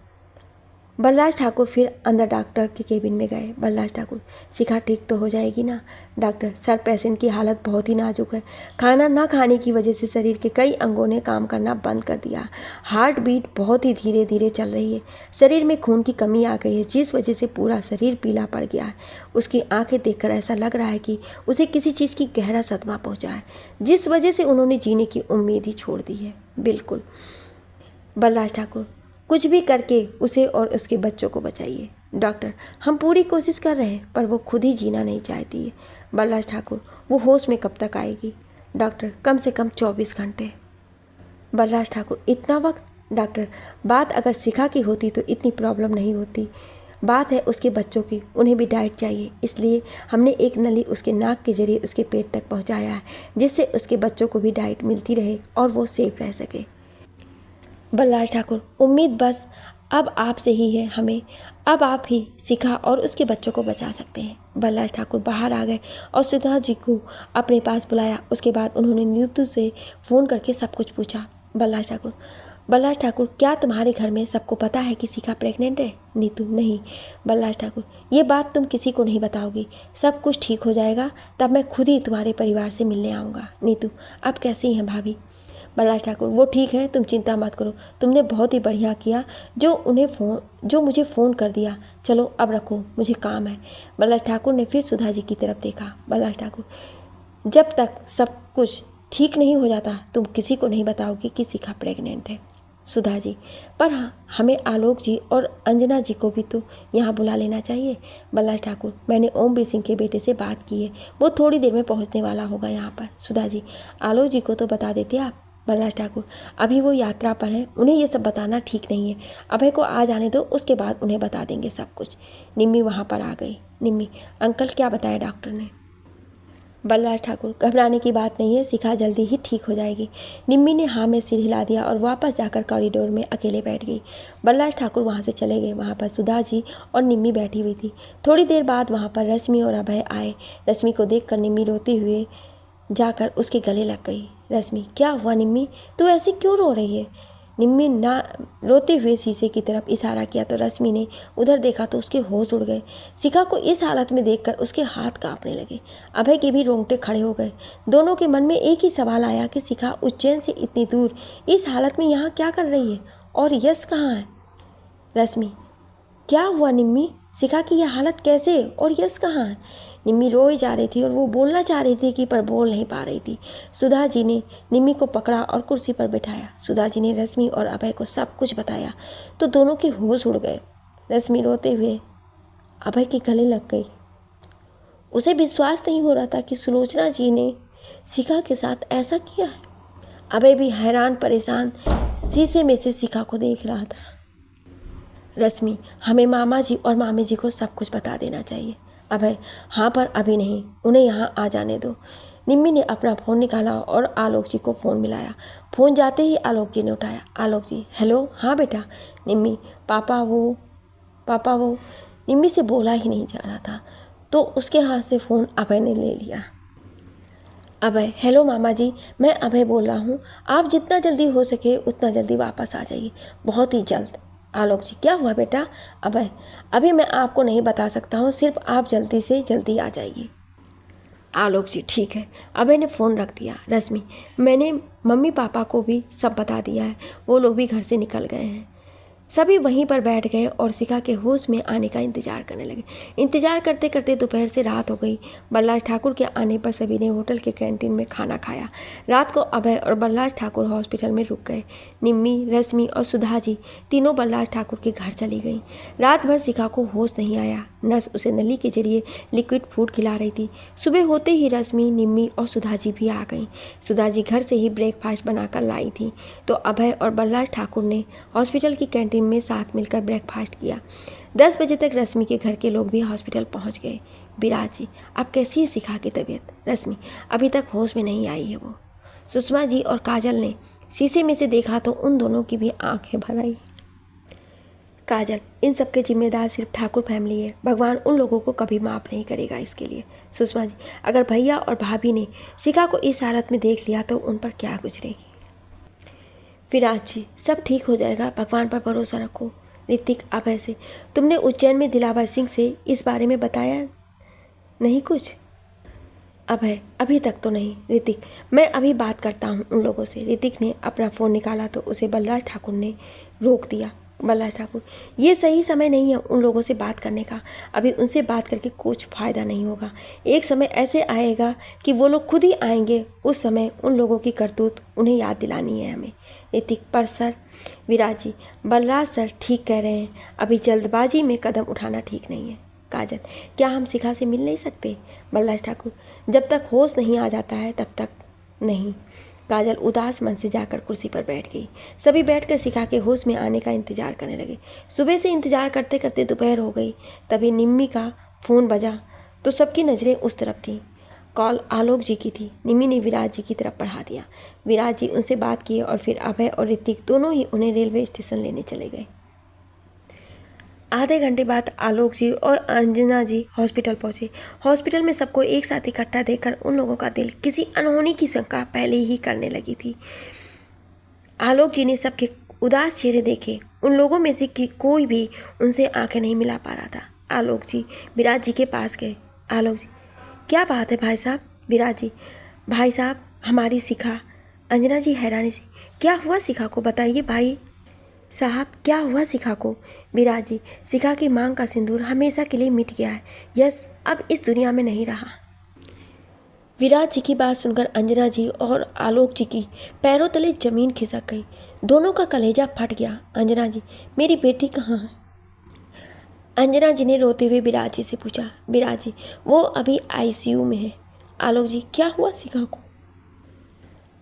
बलराज ठाकुर फिर अंदर डॉक्टर के केबिन में गए। बलराज ठाकुर, शिखा ठीक तो हो जाएगी ना? डॉक्टर, सर, पेशेंट की हालत बहुत ही नाजुक है। खाना ना खाने की वजह से शरीर के कई अंगों ने काम करना बंद कर दिया। हार्ट बीट बहुत ही धीरे धीरे चल रही है। शरीर में खून की कमी आ गई है, जिस वजह से पूरा शरीर पीला पड़ गया है। उसकी आंखें देखकर ऐसा लग रहा है कि उसे किसी चीज़ की गहरा सदमा पहुँचा है, जिस वजह से उन्होंने जीने की उम्मीद ही छोड़ दी है। बिल्कुल। बलराज ठाकुर, कुछ भी करके उसे और उसके बच्चों को बचाइए। डॉक्टर, हम पूरी कोशिश कर रहे हैं, पर वो खुद ही जीना नहीं चाहती है। बलराज ठाकुर, वो होश में कब तक आएगी? डॉक्टर, कम से कम 24 घंटे। बलराज ठाकुर, इतना वक्त? डॉक्टर, बात अगर शिखा की होती तो इतनी प्रॉब्लम नहीं होती। बात है उसके बच्चों की, उन्हें भी डाइट चाहिए, इसलिए हमने एक नली उसके नाक के जरिए उसके पेट तक पहुंचाया है, जिससे उसके बच्चों को भी डाइट मिलती रहे और वो सेफ रह सके। बलराज ठाकुर, उम्मीद बस अब आपसे ही है हमें, अब आप ही शिखा और उसके बच्चों को बचा सकते हैं। बलराज ठाकुर बाहर आ गए और सुधा जी को अपने पास बुलाया। उसके बाद उन्होंने नीतू से फ़ोन करके सब कुछ पूछा। बलराज ठाकुर, क्या तुम्हारे घर में सबको पता है कि शिखा प्रेग्नेंट है? नीतू, नहीं। बलराज ठाकुर, ये बात तुम किसी को नहीं बताओगी, सब कुछ ठीक हो जाएगा तब मैं खुद ही तुम्हारे परिवार से मिलने आऊँगा। नीतू, अब कैसी हैं भाभी? बलराज ठाकुर, वो ठीक है, तुम चिंता मत करो, तुमने बहुत ही बढ़िया किया जो मुझे फ़ोन कर दिया। चलो अब रखो, मुझे काम है। बलराज ठाकुर ने फिर सुधा जी की तरफ देखा। बलराज ठाकुर, जब तक सब कुछ ठीक नहीं हो जाता तुम किसी को नहीं बताओगी कि शिखा प्रेग्नेंट है। सुधा जी, पर हाँ, हमें आलोक जी और अंजना जी को भी तो यहाँ बुला लेना चाहिए। बलराज ठाकुर, मैंने ओमवीर सिंह के बेटे से बात की है, वो थोड़ी देर में पहुँचने वाला होगा यहाँ पर। सुधा जी, आलोक जी को तो बता देते आप। बलराज ठाकुर, अभी वो यात्रा पर है, उन्हें ये सब बताना ठीक नहीं है, अभय को आ जाने दो, उसके बाद उन्हें बता देंगे सब कुछ। निम्मी वहाँ पर आ गई। निम्मी, अंकल, क्या बताया डॉक्टर ने? बलराज ठाकुर, घबराने की बात नहीं है, शिखा जल्दी ही ठीक हो जाएगी। निम्मी ने हाँ में सिर हिला दिया और वापस जाकर कॉरिडोर में अकेले बैठ गई। बलराज ठाकुर वहाँ से चले गए। वहाँ पर सुधा जी और निम्मी बैठी हुई थी। थोड़ी देर बाद वहाँ पर रश्मि और अभय आए। रश्मि को देखकर निम्मी रोते हुए जाकर उसके गले लग गई। रश्मि, क्या हुआ निम्मी, तू ऐसे क्यों रो रही है? निम्मी ना रोते हुए शीशे की तरफ इशारा किया तो रश्मि ने उधर देखा तो उसके होश उड़ गए। शिखा को इस हालत में देखकर उसके हाथ कांपने लगे। अभय के भी रोंगटे खड़े हो गए। दोनों के मन में एक ही सवाल आया कि शिखा उज्जैन से इतनी दूर इस हालत में यहाँ क्या कर रही है और यश कहाँ है? रश्मि, क्या हुआ निम्मी, शिखा की यह हालत कैसे और यश कहाँ है? निम्मी रोई जा रही थी और वो बोलना चाह रही थी कि पर बोल नहीं पा रही थी। सुधा जी ने निम्मी को पकड़ा और कुर्सी पर बिठाया। सुधा जी ने रश्मि और अभय को सब कुछ बताया तो दोनों के होश उड़ गए। रश्मि रोते हुए अभय के गले लग गई। उसे विश्वास नहीं हो रहा था कि सुलोचना जी ने शिखा के साथ ऐसा किया है। अभय भी हैरान परेशान शीशे में से शिखा को देख रहा था। रश्मि, हमें मामा जी और मामी जी को सब कुछ बता देना चाहिए। अभय, हाँ पर अभी नहीं, उन्हें यहाँ आ जाने दो। निम्मी ने अपना फ़ोन निकाला और आलोक जी को फ़ोन मिलाया। फ़ोन जाते ही आलोक जी ने उठाया। आलोक जी, हेलो, हाँ बेटा। निम्मी, पापा वो निम्मी से बोला ही नहीं जा रहा था तो उसके हाथ से फ़ोन अभय ने ले लिया। अभय, हेलो मामा जी, मैं अभय बोल रहा हूँ। आप जितना जल्दी हो सके उतना जल्दी वापस आ जाइए, बहुत ही जल्द। आलोक जी, क्या हुआ बेटा? अभय, अभी मैं आपको नहीं बता सकता हूँ, सिर्फ आप जल्दी से जल्दी आ जाइए। आलोक जी, ठीक है। अभय ने फ़ोन रख दिया। रश्मि, मैंने मम्मी पापा को भी सब बता दिया है, वो लोग भी घर से निकल गए हैं। सभी वहीं पर बैठ गए और शिखा के होश में आने का इंतजार करने लगे। इंतजार करते करते दोपहर से रात हो गई। बलराज ठाकुर के आने पर सभी ने होटल के कैंटीन में खाना खाया। रात को अभय और बलराज ठाकुर हॉस्पिटल में रुक गए। निम्मी, रश्मि और सुधा जी तीनों बलराज ठाकुर के घर चली गईं। रात भर शिखा को होश नहीं आया। नर्स उसे नली के जरिए लिक्विड फूड खिला रही थी। सुबह होते ही रश्मि, निम्मी और सुधा जी भी आ गईं। सुधा जी घर से ही ब्रेकफास्ट बनाकर लाई थी तो अभय और बलराज ठाकुर ने हॉस्पिटल की कैंटीन में साथ मिलकर ब्रेकफास्ट किया। 10 बजे तक रश्मि के घर के लोग भी हॉस्पिटल पहुंच गए। विराज जी, अब कैसी है शिखा की तबीयत? रश्मि, अभी तक होश में नहीं आई है वो। सुषमा जी और काजल ने शीशे में से देखा तो उन दोनों की भी आंखें भर आई। काजल, इन सब के जिम्मेदार सिर्फ ठाकुर फैमिली है, भगवान उन लोगों को कभी माफ़ नहीं करेगा इसके लिए। सुषमा जी, अगर भैया और भाभी ने शिखा को इस हालत में देख लिया तो उन पर क्या गुजरेगी? विराज जी, सब ठीक हो जाएगा, भगवान पर भरोसा रखो। ऋतिक, अभय से तुमने उज्जैन में दिलावर सिंह से इस बारे में बताया नहीं कुछ? अभय, अभी तक तो नहीं। ऋतिक, मैं अभी बात करता हूँ उन लोगों से। ऋतिक ने अपना फ़ोन निकाला तो उसे बलराज ठाकुर ने रोक दिया। बलराज ठाकुर, ये सही समय नहीं है उन लोगों से बात करने का। अभी उनसे बात करके कुछ फ़ायदा नहीं होगा। एक समय ऐसे आएगा कि वो लोग खुद ही आएंगे, उस समय उन लोगों की करतूत उन्हें याद दिलानी है हमें। ऋतिक, पर सर। विराज जी, बलराज सर ठीक कह रहे हैं, अभी जल्दबाजी में कदम उठाना ठीक नहीं है। काजल, क्या हम शिखा से मिल नहीं सकते? बलराज ठाकुर, जब तक होश नहीं आ जाता है तब तक नहीं। काजल उदास मन से जाकर कुर्सी पर बैठ गई। सभी बैठकर शिखा के होश में आने का इंतजार करने लगे। सुबह से इंतजार करते करते दोपहर हो गई। तभी निम्मी का फ़ोन बजा तो सबकी नज़रें उस तरफ थीं। कॉल आलोक जी की थी। निम्मी ने विराज जी की तरफ बढ़ा दिया। विराज जी उनसे बात किए और फिर अभय और ऋतिक दोनों ही उन्हें रेलवे स्टेशन लेने चले गए। आधे घंटे बाद आलोक जी और अंजना जी हॉस्पिटल पहुंचे। हॉस्पिटल में सबको एक साथ इकट्ठा देखकर उन लोगों का दिल किसी अनहोनी की शंका पहले ही करने लगी थी। आलोक जी ने सबके उदास चेहरे देखे। उन लोगों में से कोई भी उनसे आंखें नहीं मिला पा रहा था। आलोक जी विराज जी के पास गए। आलोक जी, क्या बात है भाई साहब? विराज जी, भाई साहब, हमारी शिखा। अंजना जी हैरानी से, क्या हुआ शिखा को, बताइए भाई साहब, क्या हुआ शिखा को? विराज जी, शिखा की मांग का सिंदूर हमेशा के लिए मिट गया है। यस अब इस दुनिया में नहीं रहा। विराज जी की बात सुनकर अंजना जी और आलोक जी की पैरों तले जमीन खिसक गई। दोनों का कलेजा फट गया। अंजना जी, मेरी बेटी कहाँ है? अंजना जी ने रोते हुए विराज जी से पूछा। विराज जी, वो अभी आईसीयू में है। आलोक जी, क्या हुआ शिखा को?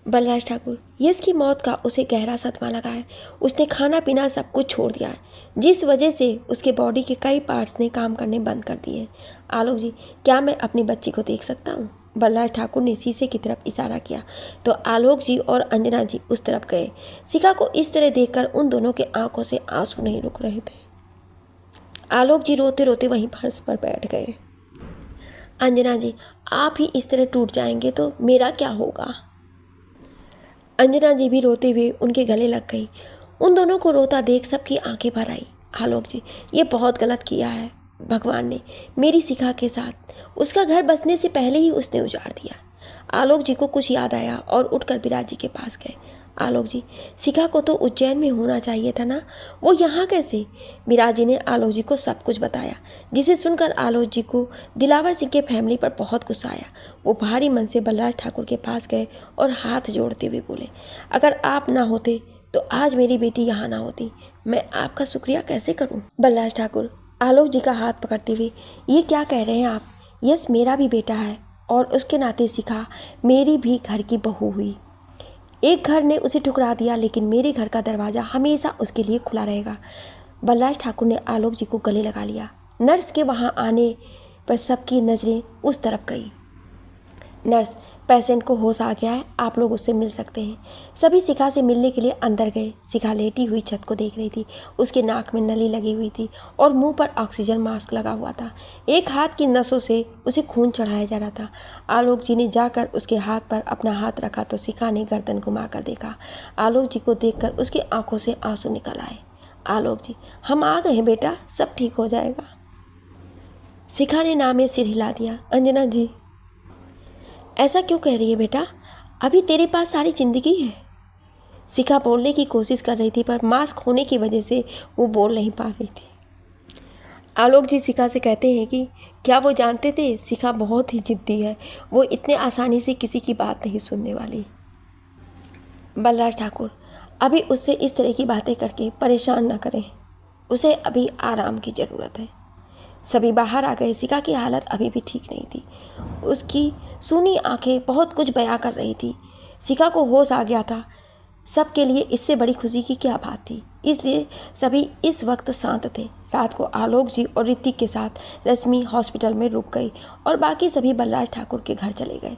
बलराज ठाकुर, यश की मौत का उसे गहरा सदमा लगा है। उसने खाना पीना सब कुछ छोड़ दिया है, जिस वजह से उसके बॉडी के कई पार्ट्स ने काम करने बंद कर दिए हैं। आलोक जी, क्या मैं अपनी बच्ची को देख सकता हूँ? बल्लाल ठाकुर ने शीशे की तरफ इशारा किया तो आलोक जी और अंजना जी उस तरफ गए। शिखा को इस तरह देखकर उन दोनों के आंखों से आंसू नहीं रुक रहे थे। आलोक जी रोते रोते वहीं फर्श पर बैठ गए। अंजना जी, आप ही इस तरह टूट जाएंगे तो मेरा क्या होगा? अंजना जी भी रोते हुए उनके गले लग गई। उन दोनों को रोता देख सबकी आंखें भर आई। आलोक जी, ये बहुत गलत किया है भगवान ने मेरी शिखा के साथ। उसका घर बसने से पहले ही उसने उजाड़ दिया। आलोक जी को कुछ याद आया और उठकर विराज जी के पास गए। आलोक जी, शिखा को तो उज्जैन में होना चाहिए था ना, वो यहाँ कैसे? विराज जी ने आलोक जी को सब कुछ बताया, जिसे सुनकर आलोक जी को दिलावर सिंह के फैमिली पर बहुत गुस्सा आया। वो भारी मन से बल्लाल ठाकुर के पास गए और हाथ जोड़ते हुए बोले, अगर आप ना होते तो आज मेरी बेटी यहाँ ना होती। मैं आपका शुक्रिया कैसे करूँ? बल्लाल ठाकुर आलोक जी का हाथ पकड़ते हुए, ये क्या कह रहे हैं आप? यस मेरा भी बेटा है और उसके नाते शिखा मेरी भी घर की बहू हुई। एक घर ने उसे ठुकरा दिया, लेकिन मेरे घर का दरवाज़ा हमेशा उसके लिए खुला रहेगा। बल्लाल ठाकुर ने आलोक जी को गले लगा लिया। नर्स के वहाँ आने पर सबकी नज़रें उस तरफ गई। नर्स, पेशेंट को होश आ गया है, आप लोग उससे मिल सकते हैं। सभी शिखा से मिलने के लिए अंदर गए। शिखा लेटी हुई छत को देख रही थी। उसके नाक में नली लगी हुई थी और मुंह पर ऑक्सीजन मास्क लगा हुआ था। एक हाथ की नसों से उसे खून चढ़ाया जा रहा था। आलोक जी ने जाकर उसके हाथ पर अपना हाथ रखा तो शिखा ने गर्दन घुमाकर देखा। आलोक जी को देखकर उसकी आंखों से आंसू निकल आए। आलोक जी, हम आ गए हैं बेटा, सब ठीक हो जाएगा। शिखा ने ना में सिर हिला दिया। अंजना जी, ऐसा क्यों कह रही है बेटा? अभी तेरे पास सारी ज़िंदगी है। शिखा बोलने की कोशिश कर रही थी पर मास्क होने की वजह से वो बोल नहीं पा रही थी। आलोक जी शिखा से कहते हैं कि क्या वो जानते थे शिखा बहुत ही जिद्दी है, वो इतने आसानी से किसी की बात नहीं सुनने वाली। बल्लाल ठाकुर, अभी उससे इस तरह की बातें करके परेशान न करें, उसे अभी आराम की ज़रूरत है। सभी बाहर आ गए। शिखा की हालत अभी भी ठीक नहीं थी। उसकी सूनी आंखें बहुत कुछ बयां कर रही थी। शिखा को होश आ गया था। सबके लिए इससे बड़ी खुशी की क्या बात थी, इसलिए सभी इस वक्त शांत थे। रात को आलोक जी और ऋतिक के साथ रश्मि हॉस्पिटल में रुक गई और बाकी सभी बल्लाल ठाकुर के घर चले गए।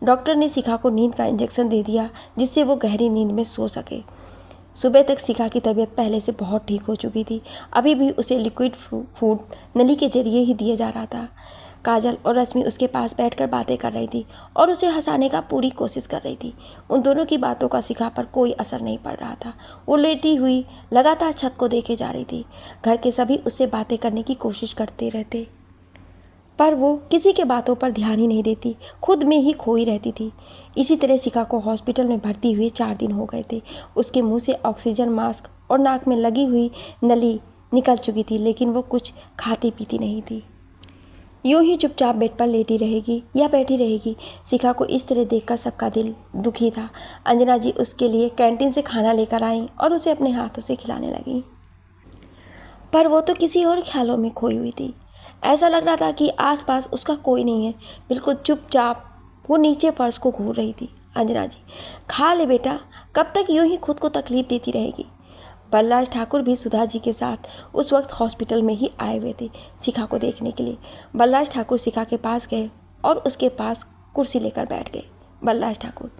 डॉक्टर ने शिखा को नींद का इंजेक्शन दे दिया जिससे वो गहरी नींद में सो सके। सुबह तक शिखा की तबीयत पहले से बहुत ठीक हो चुकी थी। अभी भी उसे लिक्विड फूड नली के जरिए ही दिया जा रहा था। काजल और रश्मि उसके पास बैठकर बातें कर रही थी और उसे हंसाने का पूरी कोशिश कर रही थी। उन दोनों की बातों का शिखा पर कोई असर नहीं पड़ रहा था। वो लेटी हुई लगातार छत को देखे जा रही थी। घर के सभी उससे बातें करने की कोशिश करते रहते पर वो किसी के बातों पर ध्यान ही नहीं देती, खुद में ही खोई रहती थी। इसी तरह शिखा को हॉस्पिटल में भर्ती हुए 4 दिन हो गए थे। उसके मुंह से ऑक्सीजन मास्क और नाक में लगी हुई नली निकल चुकी थी, लेकिन वो कुछ खाती पीती नहीं थी। यूं ही चुपचाप बेड पर लेटी रहेगी या बैठी रहेगी। शिखा को इस तरह देखकर सबका दिल दुखी था। अंजना जी उसके लिए कैंटीन से खाना लेकर आईं और उसे अपने हाथों से खिलाने लगीं, पर वो तो किसी और ख्यालों में खोई हुई थी। ऐसा लग रहा था कि आसपास उसका कोई नहीं है। बिल्कुल चुपचाप वो नीचे फर्श को घूर रही थी। अंजना जी, खा ले बेटा, कब तक यूं ही खुद को तकलीफ देती रहेगी? बल्लाल ठाकुर भी सुधा जी के साथ उस वक्त हॉस्पिटल में ही आए हुए थे शिखा को देखने के लिए। बल्लाल ठाकुर शिखा के पास गए और उसके पास कुर्सी लेकर बैठ गए। बल्लाल ठाकुर,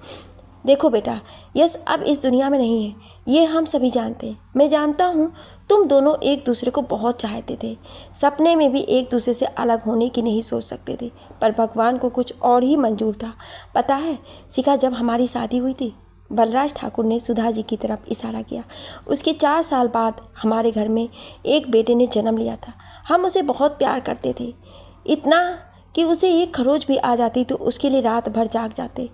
देखो बेटा, यश अब इस दुनिया में नहीं है, ये हम सभी जानते हैं। मैं जानता हूँ तुम दोनों एक दूसरे को बहुत चाहते थे, सपने में भी एक दूसरे से अलग होने की नहीं सोच सकते थे, पर भगवान को कुछ और ही मंजूर था। पता है शिखा, जब हमारी शादी हुई थी, बलराज ठाकुर ने सुधा जी की तरफ इशारा किया, उसके 4 साल बाद हमारे घर में एक बेटे ने जन्म लिया था। हम उसे बहुत प्यार करते थे, इतना कि उसे एक खरोच भी आ जाती तो उसके लिए रात भर जाग जाते।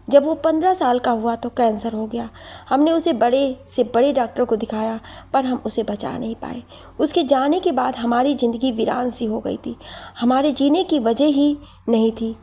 जब वो 15 साल का हुआ तो कैंसर हो गया। हमने उसे बड़े से बड़े डॉक्टर को दिखाया, पर हम उसे बचा नहीं पाए। उसके जाने के बाद हमारी ज़िंदगी वीरान सी हो गई थी, हमारे जीने की वजह ही नहीं थी।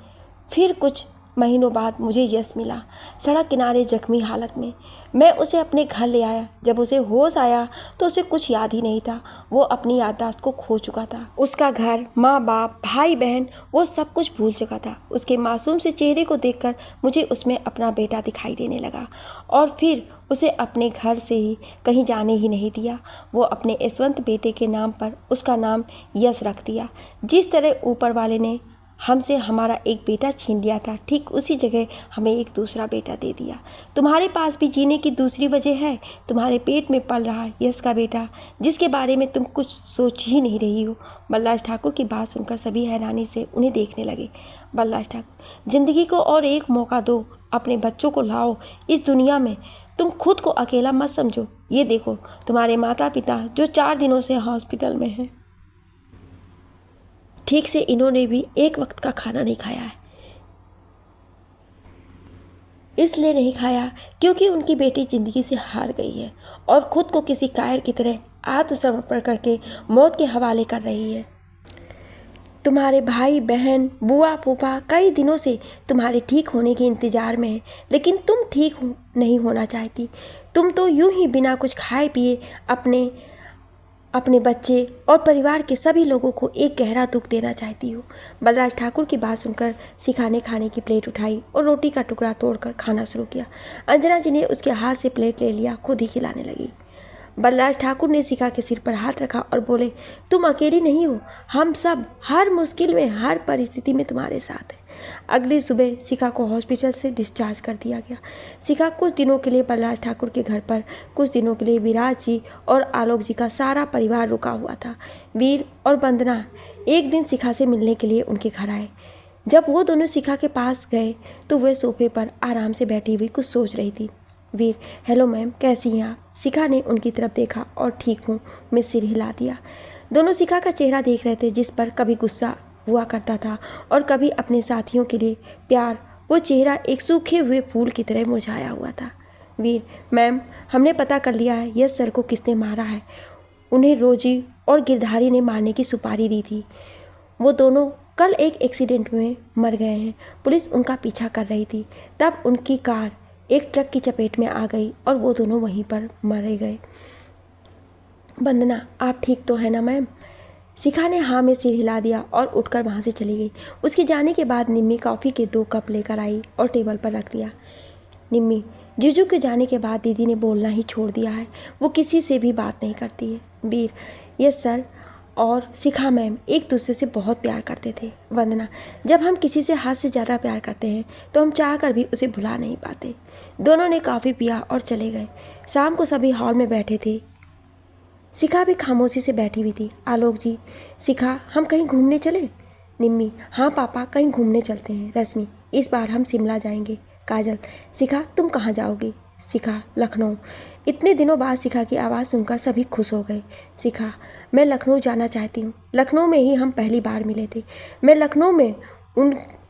फिर कुछ महीनों बाद मुझे यश मिला, सड़क किनारे जख्मी हालत में। मैं उसे अपने घर ले आया। जब उसे होश आया तो उसे कुछ याद ही नहीं था। वो अपनी याददाश्त को खो चुका था। उसका घर, माँ बाप, भाई बहन, वो सब कुछ भूल चुका था। उसके मासूम से चेहरे को देखकर मुझे उसमें अपना बेटा दिखाई देने लगा और फिर उसे अपने घर से ही कहीं जाने ही नहीं दिया। वो अपने यशवंत बेटे के नाम पर उसका नाम यश रख दिया। जिस तरह ऊपर वाले ने हमसे हमारा एक बेटा छीन लिया था, ठीक उसी जगह हमें एक दूसरा बेटा दे दिया। तुम्हारे पास भी जीने की दूसरी वजह है। तुम्हारे पेट में पल रहा यश का बेटा, जिसके बारे में तुम कुछ सोच ही नहीं रही हो। बलराज ठाकुर की बात सुनकर सभी हैरानी से उन्हें देखने लगे। बलराज ठाकुर, जिंदगी को और एक मौका दो, अपने बच्चों को लाओ इस दुनिया में। तुम खुद को अकेला मत समझो। ये देखो तुम्हारे माता पिता जो 4 दिनों से हॉस्पिटल में हैं। ठीक से इन्होंने भी एक वक्त का खाना नहीं खाया है। इसलिए नहीं खाया क्योंकि उनकी बेटी ज़िंदगी से हार गई है और ख़ुद को किसी कायर की तरह आत्मसमर्पण करके मौत के हवाले कर रही है। तुम्हारे भाई बहन बुआ फूफा कई दिनों से तुम्हारे ठीक होने के इंतज़ार में हैं, लेकिन तुम ठीक नहीं होना चाहती। तुम तो यूं ही बिना कुछ खाए पिए अपने बच्चे और परिवार के सभी लोगों को एक गहरा दुख देना चाहती हो। बलराज ठाकुर की बात सुनकर शिखा ने खाने की प्लेट उठाई और रोटी का टुकड़ा तोड़कर खाना शुरू किया। अंजना जी ने उसके हाथ से प्लेट ले लिया, खुद ही खिलाने लगी। बलराज ठाकुर ने शिखा के सिर पर हाथ रखा और बोले, तुम अकेली नहीं हो, हम सब हर मुश्किल में हर परिस्थिति में तुम्हारे साथ हैं। अगली सुबह शिखा को हॉस्पिटल से डिस्चार्ज कर दिया गया। शिखा कुछ दिनों के लिए बलराज ठाकुर के घर पर, कुछ दिनों के लिए विराज जी और आलोक जी का सारा परिवार रुका हुआ था। वीर और वंदना एक दिन शिखा से मिलने के लिए उनके घर आए। जब वो दोनों शिखा के पास गए तो वह सोफे पर आराम से बैठी हुई कुछ सोच रही थी। वीर, हेलो मैम, कैसी हैं आप? शिखा ने उनकी तरफ देखा और ठीक हूँ में सिर हिला दिया। दोनों शिखा का चेहरा देख रहे थे, जिस पर कभी गुस्सा हुआ करता था और कभी अपने साथियों के लिए प्यार। वो चेहरा एक सूखे हुए फूल की तरह मुरझाया हुआ था। वीर, मैम, हमने पता कर लिया है यश सर को किसने मारा है। उन्हें रोजी और गिरधारी ने मारने की सुपारी दी थी। वो दोनों कल एक एक्सीडेंट में मर गए हैं। पुलिस उनका पीछा कर रही थी, तब उनकी कार एक ट्रक की चपेट में आ गई और वो दोनों वहीं पर मरे गए। वंदना, आप ठीक तो है ना मैम? शिखा ने हाँ में सिर हिला दिया और उठकर वहाँ से चली गई। उसके जाने के बाद निम्मी कॉफ़ी के 2 कप लेकर आई और टेबल पर रख दिया। निम्मी, जीजू के जाने के बाद दीदी ने बोलना ही छोड़ दिया है। वो किसी से भी बात नहीं करती है। वीर, यस सर और शिखा मैम एक दूसरे से बहुत प्यार करते थे। वंदना, जब हम किसी से हद से ज़्यादा प्यार करते हैं तो हम चाह कर भी उसे भुला नहीं पाते। दोनों ने कॉफ़ी पिया और चले गए। शाम को सभी हॉल में बैठे थे। शिखा भी खामोशी से बैठी हुई थी। आलोक जी, शिखा, हम कहीं घूमने चले? निम्मी, हाँ पापा, कहीं घूमने चलते हैं। रश्मि, इस बार हम शिमला जाएंगे। काजल, शिखा तुम कहाँ जाओगी? शिखा, लखनऊ। इतने दिनों बाद शिखा की आवाज़ सुनकर सभी खुश हो गए। शिखा, मैं लखनऊ जाना चाहती हूँ। लखनऊ में ही हम पहली बार मिले थे। मैं लखनऊ में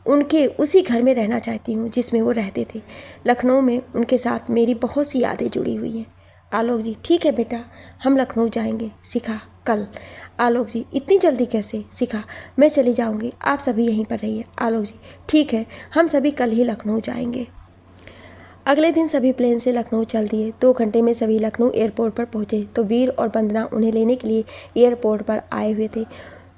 उनके उसी घर में रहना चाहती हूँ जिसमें वो रहते थे। लखनऊ में उनके साथ मेरी बहुत सी यादें जुड़ी हुई हैं। आलोक जी, ठीक है बेटा, हम लखनऊ जाएंगे। शिखा, कल? आलोक जी, इतनी जल्दी कैसे? शिखा, मैं चली जाऊंगी, आप सभी यहीं पर रहिए। आलोक जी, ठीक है, हम सभी कल ही लखनऊ जाएंगे। अगले दिन सभी प्लेन से लखनऊ चल दिए। 2 घंटे में सभी लखनऊ एयरपोर्ट पर पहुंचे तो वीर और वंदना उन्हें लेने के लिए एयरपोर्ट पर आए हुए थे।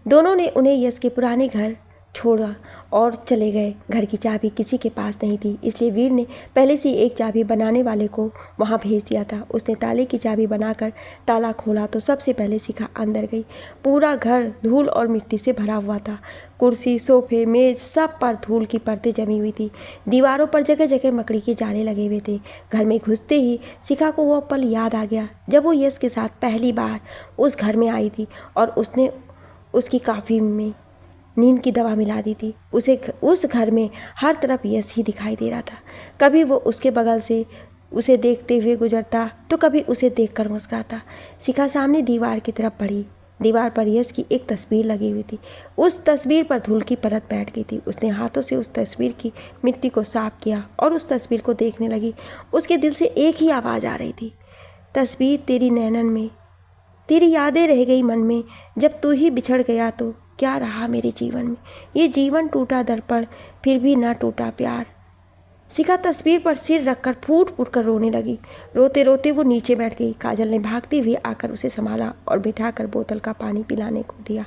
दोनों ने उन्हें यश के पुराने घर छोड़ा और चले गए। घर की चाबी किसी के पास नहीं थी, इसलिए वीर ने पहले से एक चाबी बनाने वाले को वहां भेज दिया था। उसने ताले की चाबी बनाकर ताला खोला तो सबसे पहले शिखा अंदर गई। पूरा घर धूल और मिट्टी से भरा हुआ था। कुर्सी, सोफे, मेज, सब पर धूल की परतें जमी हुई थी। दीवारों पर जगह जगह मकड़ी के जाले लगे हुए थे। घर में घुसते ही शिखा को वो पल याद आ गया जब वो यश के साथ पहली बार उस घर में आई थी और उसने उसकी कॉफ़ी में नींद की दवा मिला दी थी। उस घर में हर तरफ यश ही दिखाई दे रहा था। कभी वो उसके बगल से उसे देखते हुए गुजरता तो कभी उसे देखकर मुस्कुराता। शिखा सामने दीवार की तरफ बढ़ी। दीवार पर यश की एक तस्वीर लगी हुई थी। उस तस्वीर पर धूल की परत बैठ गई थी। उसने हाथों से उस तस्वीर की मिट्टी को साफ किया और उस तस्वीर को देखने लगी। उसके दिल से एक ही आवाज़ आ रही थी, तस्वीर तेरी नैनन में, तेरी यादें रह गई मन में। जब तू ही बिछड़ गया तो क्या रहा मेरे जीवन में। ये जीवन टूटा दर्पण, फिर भी ना टूटा प्यार। शिखा तस्वीर पर सिर रखकर फूट फूट कर रोने लगी। रोते रोते वो नीचे बैठ गई। काजल ने भागते हुए आकर उसे संभाला और बिठाकर बोतल का पानी पिलाने को दिया।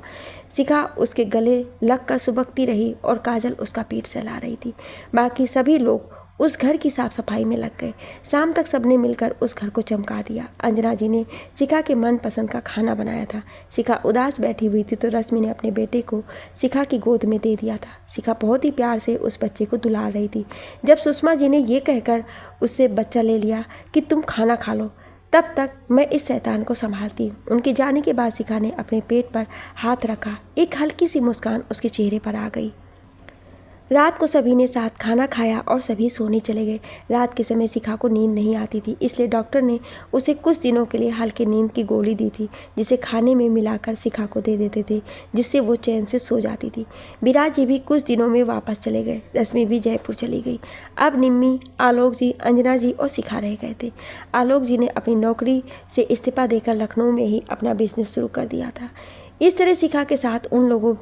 शिखा उसके गले लगकर सुबकती रही और काजल उसका पीठ सहला रही थी। बाकी सभी लोग उस घर की साफ सफाई में लग गए। शाम तक सबने मिलकर उस घर को चमका दिया। अंजना जी ने शिखा के मनपसंद का खाना बनाया था। शिखा उदास बैठी हुई थी तो रश्मि ने अपने बेटे को शिखा की गोद में दे दिया था। शिखा बहुत ही प्यार से उस बच्चे को दुलार रही थी। जब सुषमा जी ने ये कहकर उससे बच्चा ले लिया कि तुम खाना खा लो, तब तक मैं इस शैतान को संभालती हूँ। उनके जाने के बाद शिखा ने अपने पेट पर हाथ रखा। एक हल्की सी मुस्कान उसके चेहरे पर आ गई। रात को सभी ने साथ खाना खाया और सभी सोने चले गए। रात के समय शिखा को नींद नहीं आती थी, इसलिए डॉक्टर ने उसे कुछ दिनों के लिए हल्की नींद की गोली दी थी, जिसे खाने में मिलाकर शिखा को दे देते थे, जिससे वो चैन से सो जाती थी। विराज जी भी कुछ दिनों में वापस चले गए। रश्मि भी जयपुर चली गई। अब निम्मी, आलोक जी, अंजना जी और शिखा रह गए थे। आलोक जी ने अपनी नौकरी से इस्तीफा देकर लखनऊ में ही अपना बिजनेस शुरू कर दिया था। इस तरह शिखा के साथ उन लोगों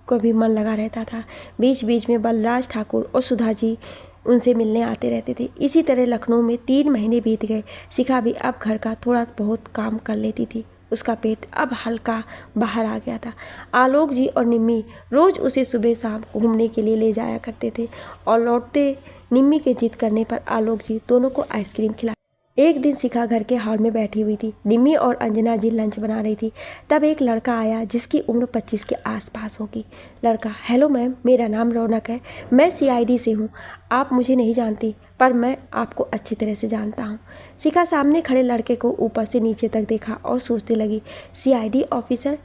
को भी मन लगा रहता था। बीच बीच में बलराज ठाकुर और सुधा जी उनसे मिलने आते रहते थे। इसी तरह लखनऊ में 3 महीने बीत गए। शिखा भी अब घर का थोड़ा बहुत काम कर लेती थी। उसका पेट अब हल्का बाहर आ गया था। आलोक जी और निम्मी रोज़ उसे सुबह शाम घूमने के लिए ले जाया करते थे और लौटते निम्मी के जिद करने पर आलोक जी दोनों को आइसक्रीम खिला। एक दिन शिखा घर के हॉल में बैठी हुई थी। निम्मी और अंजना जी लंच बना रही थी। तब एक लड़का आया जिसकी उम्र 25 के आसपास होगी। लड़का, हेलो मैम, मेरा नाम रौनक है, मैं CID से हूँ। आप मुझे नहीं जानती, पर मैं आपको अच्छी तरह से जानता हूँ। शिखा सामने खड़े लड़के को ऊपर से नीचे तक देखा और सोचने लगी, CID ऑफिसर,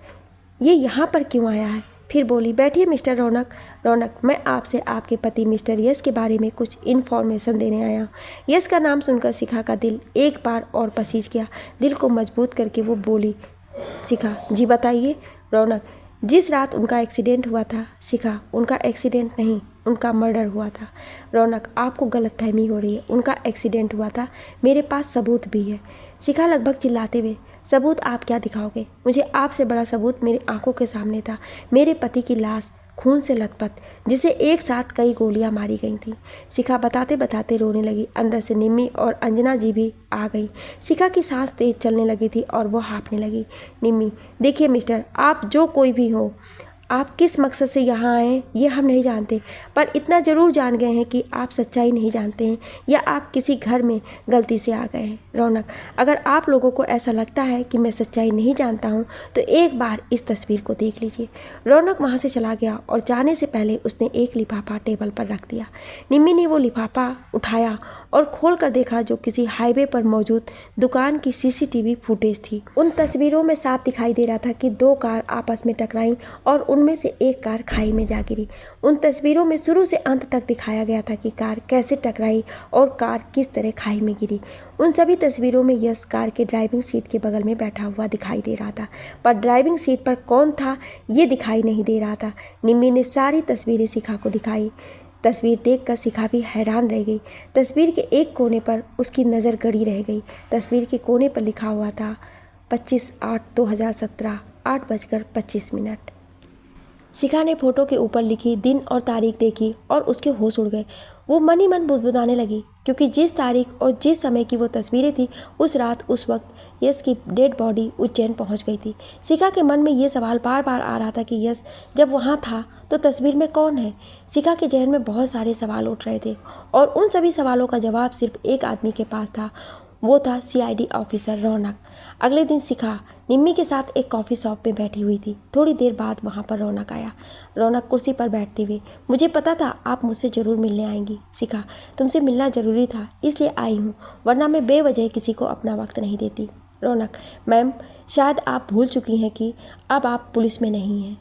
ये यहाँ पर क्यों आया है? फिर बोली, बैठिए मिस्टर रौनक। रौनक, मैं आपसे आपके पति मिस्टर यश के बारे में कुछ इन्फॉर्मेशन देने आया हूँ। यश का नाम सुनकर शिखा का दिल एक बार और पसीज गया। दिल को मजबूत करके वो बोली, शिखा जी बताइए। रौनक, जिस रात उनका एक्सीडेंट हुआ था। शिखा, उनका एक्सीडेंट नहीं, उनका मर्डर हुआ था। रौनक, आपको गलतफहमी हो रही है, उनका एक्सीडेंट हुआ था, मेरे पास सबूत भी है। शिखा लगभग चिल्लाते हुए, सबूत आप क्या दिखाओगे? मुझे आपसे बड़ा सबूत मेरी आंखों के सामने था। मेरे पति की लाश खून से लथपथ, जिसे एक साथ कई गोलियां मारी गई थीं। शिखा बताते बताते रोने लगी। अंदर से निम्मी और अंजना जी भी आ गई। शिखा की सांस तेज चलने लगी थी और वो हाँफने लगी। निम्मी, देखिए मिस्टर, आप जो कोई भी हो, आप किस मकसद से यहाँ आए ये हम नहीं जानते, पर इतना ज़रूर जान गए हैं कि आप सच्चाई नहीं जानते हैं या आप किसी घर में गलती से आ गए हैं। रौनक, अगर आप लोगों को ऐसा लगता है कि मैं सच्चाई नहीं जानता हूँ तो एक बार इस तस्वीर को देख लीजिए। रौनक वहाँ से चला गया और जाने से पहले उसने एक लिफाफा टेबल पर रख दिया। निम्मी ने वो लिफाफा उठाया और खोल कर देखा, जो किसी हाईवे पर मौजूद दुकान की CCTV फुटेज थी। उन तस्वीरों में साफ दिखाई दे रहा था कि 2 कार आपस में टकराई और उनमें से एक कार खाई में जा गिरी। उन तस्वीरों में शुरू से अंत तक दिखाया गया था कि कार कैसे टकराई और कार किस तरह खाई में गिरी। उन सभी तस्वीरों में यश कार के ड्राइविंग सीट के बगल में बैठा हुआ दिखाई दे रहा था, पर ड्राइविंग सीट पर कौन था ये दिखाई नहीं दे रहा था। निम्मी ने सारी तस्वीरें शिखा को दिखाई। तस्वीर देखकर शिखा भी हैरान रह गई। तस्वीर के एक कोने पर उसकी नज़र गड़ी रह गई। तस्वीर के कोने पर लिखा हुआ था 25/8/2017 8:25। शिखा ने फोटो के ऊपर लिखी दिन और तारीख देखी और उसके होश उड़ गए। वो मन ही मन बुदबुदाने लगी, क्योंकि जिस तारीख और जिस समय की वो तस्वीरें थी, उस रात उस वक्त यश की डेड बॉडी उज्जैन पहुंच गई थी। शिखा के मन में ये सवाल बार बार आ रहा था कि यश जब वहाँ था तो तस्वीर में कौन है। शिखा के जहन में बहुत सारे सवाल उठ रहे थे और उन सभी सवालों का जवाब सिर्फ एक आदमी के पास था, वो था CID ऑफिसर रौनक। अगले दिन शिखा निम्मी के साथ एक कॉफ़ी शॉप में बैठी हुई थी। थोड़ी देर बाद वहाँ पर रौनक आया। रौनक कुर्सी पर बैठते हुए, मुझे पता था आप मुझसे ज़रूर मिलने आएंगी। शिखा, तुमसे मिलना ज़रूरी था इसलिए आई हूँ, वरना मैं बेवजह किसी को अपना वक्त नहीं देती। रौनक, मैम, शायद आप भूल चुकी हैं कि अब आप पुलिस में नहीं हैं।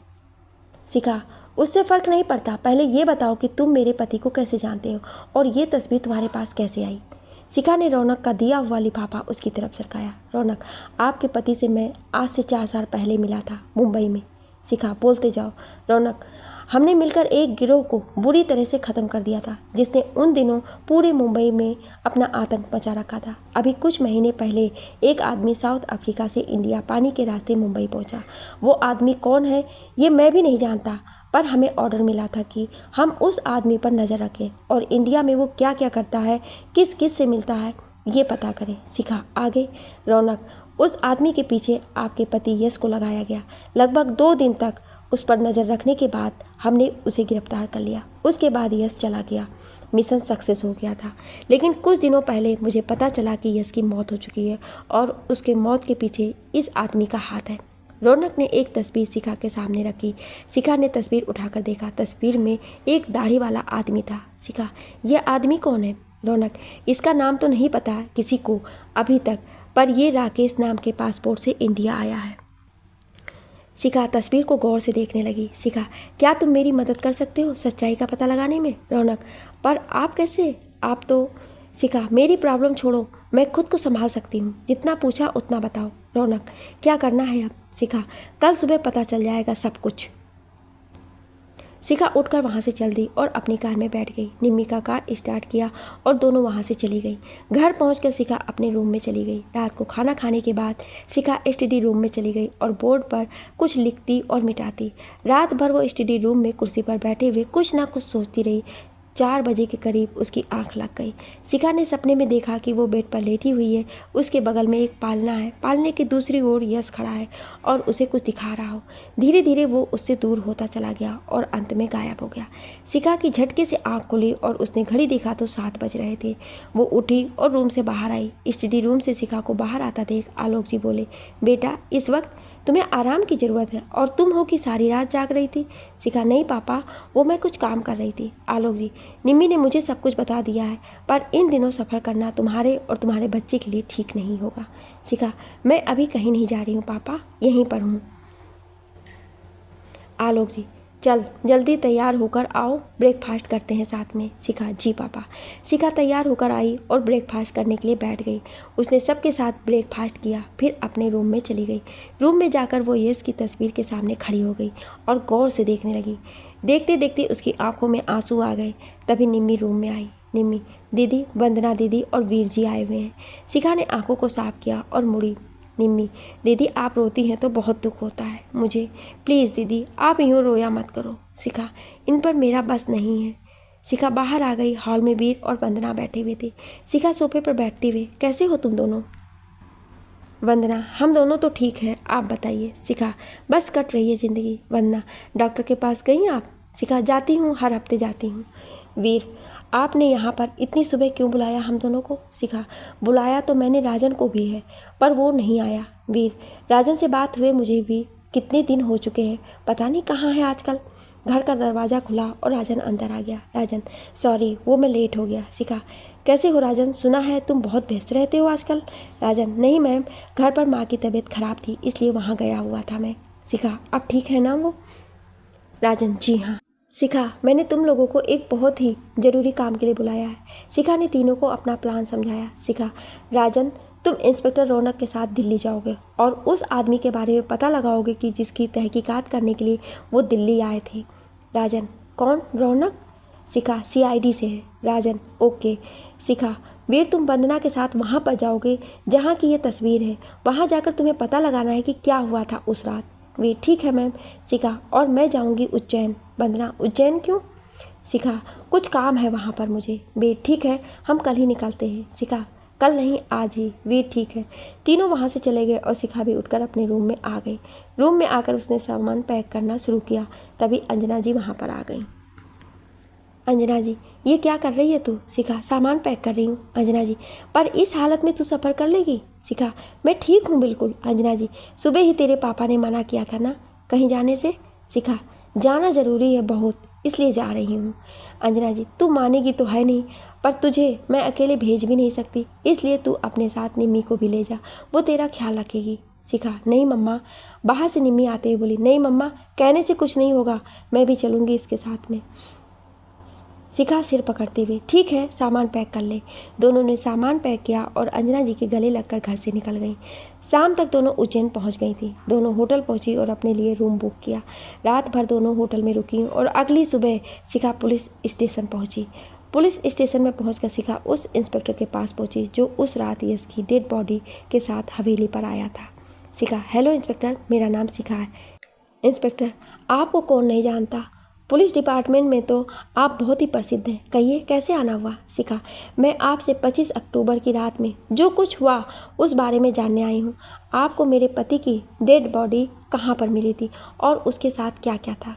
शिखा, उससे फ़र्क नहीं पड़ता, पहले ये बताओ कि तुम मेरे पति को कैसे जानते हो और ये तस्वीर तुम्हारे पास कैसे आई। शिखा ने रौनक का दिया हुआ लिफाफा उसकी तरफ सरकाया। रौनक, आपके पति से मैं आज से 4 साल पहले मिला था, मुंबई में। शिखा, बोलते जाओ। रौनक, हमने मिलकर एक गिरोह को बुरी तरह से ख़त्म कर दिया था, जिसने उन दिनों पूरे मुंबई में अपना आतंक मचा रखा था। अभी कुछ महीने पहले एक आदमी साउथ अफ्रीका से इंडिया पानी के रास्ते मुंबई पहुंचा। वो आदमी कौन है ये मैं भी नहीं जानता, पर हमें ऑर्डर मिला था कि हम उस आदमी पर नज़र रखें और इंडिया में वो क्या क्या करता है, किस किस से मिलता है, ये पता करें। शिखा, आगे। रौनक, उस आदमी के पीछे आपके पति यश को लगाया गया। लगभग 2 दिन तक उस पर नज़र रखने के बाद हमने उसे गिरफ्तार कर लिया। उसके बाद यश चला गया। मिशन सक्सेस हो गया था। लेकिन कुछ दिनों पहले मुझे पता चला कि यश की मौत हो चुकी है और उसके मौत के पीछे इस आदमी का हाथ है। रौनक ने एक तस्वीर शिखा के सामने रखी। शिखा ने तस्वीर उठाकर देखा। तस्वीर में एक दाढ़ी वाला आदमी था। शिखा, यह आदमी कौन है? रौनक, इसका नाम तो नहीं पता किसी को अभी तक, पर यह राकेश नाम के पासपोर्ट से इंडिया आया है। शिखा तस्वीर को गौर से देखने लगी। शिखा, क्या तुम मेरी मदद कर सकते हो सच्चाई का पता लगाने में? रौनक, पर आप कैसे? आप तो। शिखा, मेरी प्रॉब्लम छोड़ो, मैं खुद को संभाल सकती हूँ। जितना पूछा उतना बताओ। रौनक, क्या करना है अब? शिखा, कल सुबह पता चल जाएगा सब कुछ। शिखा उठकर वहाँ से चल दी और अपनी कार में बैठ गई। निम्मी का कार स्टार्ट किया और दोनों वहाँ से चली गई। घर पहुंचकर शिखा अपने रूम में चली गई। रात को खाना खाने के बाद शिखा स्टडी रूम में चली गई और बोर्ड पर कुछ लिखती और मिटाती। रात भर वो स्टडी रूम में कुर्सी पर बैठे हुए कुछ ना कुछ सोचती रही। 4 बजे के करीब उसकी आंख लग गई। शिखा ने सपने में देखा कि वो बेड पर लेटी हुई है। उसके बगल में एक पालना है। पालने की दूसरी ओर यश खड़ा है और उसे कुछ दिखा रहा हो। धीरे धीरे वो उससे दूर होता चला गया और अंत में गायब हो गया। शिखा की झटके से आंख खुली और उसने घड़ी देखा तो 7 बज रहे थे। वो उठी और रूम से बाहर आई। स्टडी रूम से शिखा को बाहर आता देख आलोक जी बोले, बेटा इस वक्त तुम्हें आराम की ज़रूरत है और तुम हो कि सारी रात जाग रही थी? शिखा, नहीं पापा, वो मैं कुछ काम कर रही थी। आलोक जी, निम्मी ने मुझे सब कुछ बता दिया है, पर इन दिनों सफ़र करना तुम्हारे और तुम्हारे बच्चे के लिए ठीक नहीं होगा। शिखा, मैं अभी कहीं नहीं जा रही हूँ पापा, यहीं पर हूँ। आलोक जी, चल जल्दी तैयार होकर आओ, ब्रेकफास्ट करते हैं साथ में। शिखा, जी पापा। शिखा तैयार होकर आई और ब्रेकफास्ट करने के लिए बैठ गई। उसने सबके साथ ब्रेकफास्ट किया, फिर अपने रूम में चली गई। रूम में जाकर वो यश की तस्वीर के सामने खड़ी हो गई और गौर से देखने लगी। देखते देखते उसकी आंखों में आंसू आ गए। तभी निम्मी रूम में आई। निम्मी, दीदी, वंदना दीदी और वीर जी आए हुए हैं। शिखा ने आंखों को साफ किया और मुड़ी। निम्मी, दीदी आप रोती हैं तो बहुत दुख होता है मुझे। प्लीज़ दीदी आप यूँ रोया मत करो। शिखा, इन पर मेरा बस नहीं है। शिखा बाहर आ गई। हॉल में वीर और वंदना बैठे हुए थे। शिखा सोफे पर बैठते हुए, कैसे हो तुम दोनों? वंदना, हम दोनों तो ठीक हैं, आप बताइए। शिखा, बस कट रही है ज़िंदगी। वंदना, डॉक्टर के पास गई आप? शिखा, जाती हूँ, हर हफ्ते जाती हूँ। वीर, आपने यहाँ पर इतनी सुबह क्यों बुलाया हम दोनों को? शिखा, बुलाया तो मैंने राजन को भी है, पर वो नहीं आया। वीर, राजन से बात हुए मुझे भी कितने दिन हो चुके हैं, पता नहीं कहाँ है आजकल। घर का दरवाज़ा खुला और राजन अंदर आ गया। राजन, सॉरी वो मैं लेट हो गया। शिखा, कैसे हो राजन? सुना है तुम बहुत व्यस्त रहते हो आजकल। राजन, नहीं मैम, घर पर माँ की तबीयत खराब थी इसलिए वहाँ गया हुआ था मैं। शिखा, अब ठीक है ना वो? राजन, जी हाँ। शिखा, मैंने तुम लोगों को एक बहुत ही ज़रूरी काम के लिए बुलाया है। शिखा ने तीनों को अपना प्लान समझाया। शिखा, राजन, तुम इंस्पेक्टर रौनक के साथ दिल्ली जाओगे और उस आदमी के बारे में पता लगाओगे कि जिसकी तहकीकात करने के लिए वो दिल्ली आए थे। राजन, कौन? रौनक? शिखा, CID से है। राजन, ओके। शिखा, वीर, तुम वंदना के साथ वहाँ पर जाओगे जहाँ की ये तस्वीर है। वहाँ जाकर तुम्हें पता लगाना है कि क्या हुआ था उस रात। वीर, ठीक है मैम। शिखा, और मैं जाऊँगी उज्जैन। वंदना, उज्जैन क्यों? शिखा, कुछ काम है वहाँ पर मुझे। वीर, ठीक है, हम कल ही निकलते हैं। शिखा, कल नहीं आज ही। वीर, ठीक है। तीनों वहाँ से चले गए और शिखा भी उठकर अपने रूम में आ गई। रूम में आकर उसने सामान पैक करना शुरू किया। तभी अंजना जी वहाँ पर आ गई। अंजना जी, ये क्या कर रही है तू? शिखा, सामान पैक कर रही हूँ। अंजना जी, पर इस हालत में तू सफ़र कर लेगी? शिखा, मैं ठीक हूँ बिल्कुल। अंजना जी, सुबह ही तेरे पापा ने मना किया था ना कहीं जाने से। शिखा, जाना ज़रूरी है बहुत, इसलिए जा रही हूँ। अंजना जी, तू मानेगी तो है नहीं, पर तुझे मैं अकेले भेज भी नहीं सकती, इसलिए तू अपने साथ निम्मी को भी ले जा, वो तेरा ख्याल रखेगी। शिखा, नहीं मम्मा। बाहर से निम्मी आते हुए बोली, नहीं मम्मा, कहने से कुछ नहीं होगा, मैं भी चलूँगी इसके साथ में। शिखा सिर पकड़ते हुए, ठीक है, सामान पैक कर ले। दोनों ने सामान पैक किया और अंजना जी के गले लगकर घर से निकल गई। शाम तक दोनों उज्जैन पहुंच गई थी। दोनों होटल पहुंची और अपने लिए रूम बुक किया। रात भर दोनों होटल में रुकी और अगली सुबह शिखा पुलिस स्टेशन पहुंची। पुलिस स्टेशन में पहुंचकर शिखा उस इंस्पेक्टर के पास पहुंची जो उस रात यश की डेड बॉडी के साथ हवेली पर आया था। शिखा, हेलो इंस्पेक्टर, मेरा नाम शिखा है। इंस्पेक्टर, आपको कौन नहीं जानता, पुलिस डिपार्टमेंट में तो आप बहुत ही प्रसिद्ध हैं, कहिए कैसे आना हुआ? शिखा, मैं आपसे 25 अक्टूबर की रात में जो कुछ हुआ उस बारे में जानने आई हूँ। आपको मेरे पति की डेड बॉडी कहाँ पर मिली थी और उसके साथ क्या क्या था?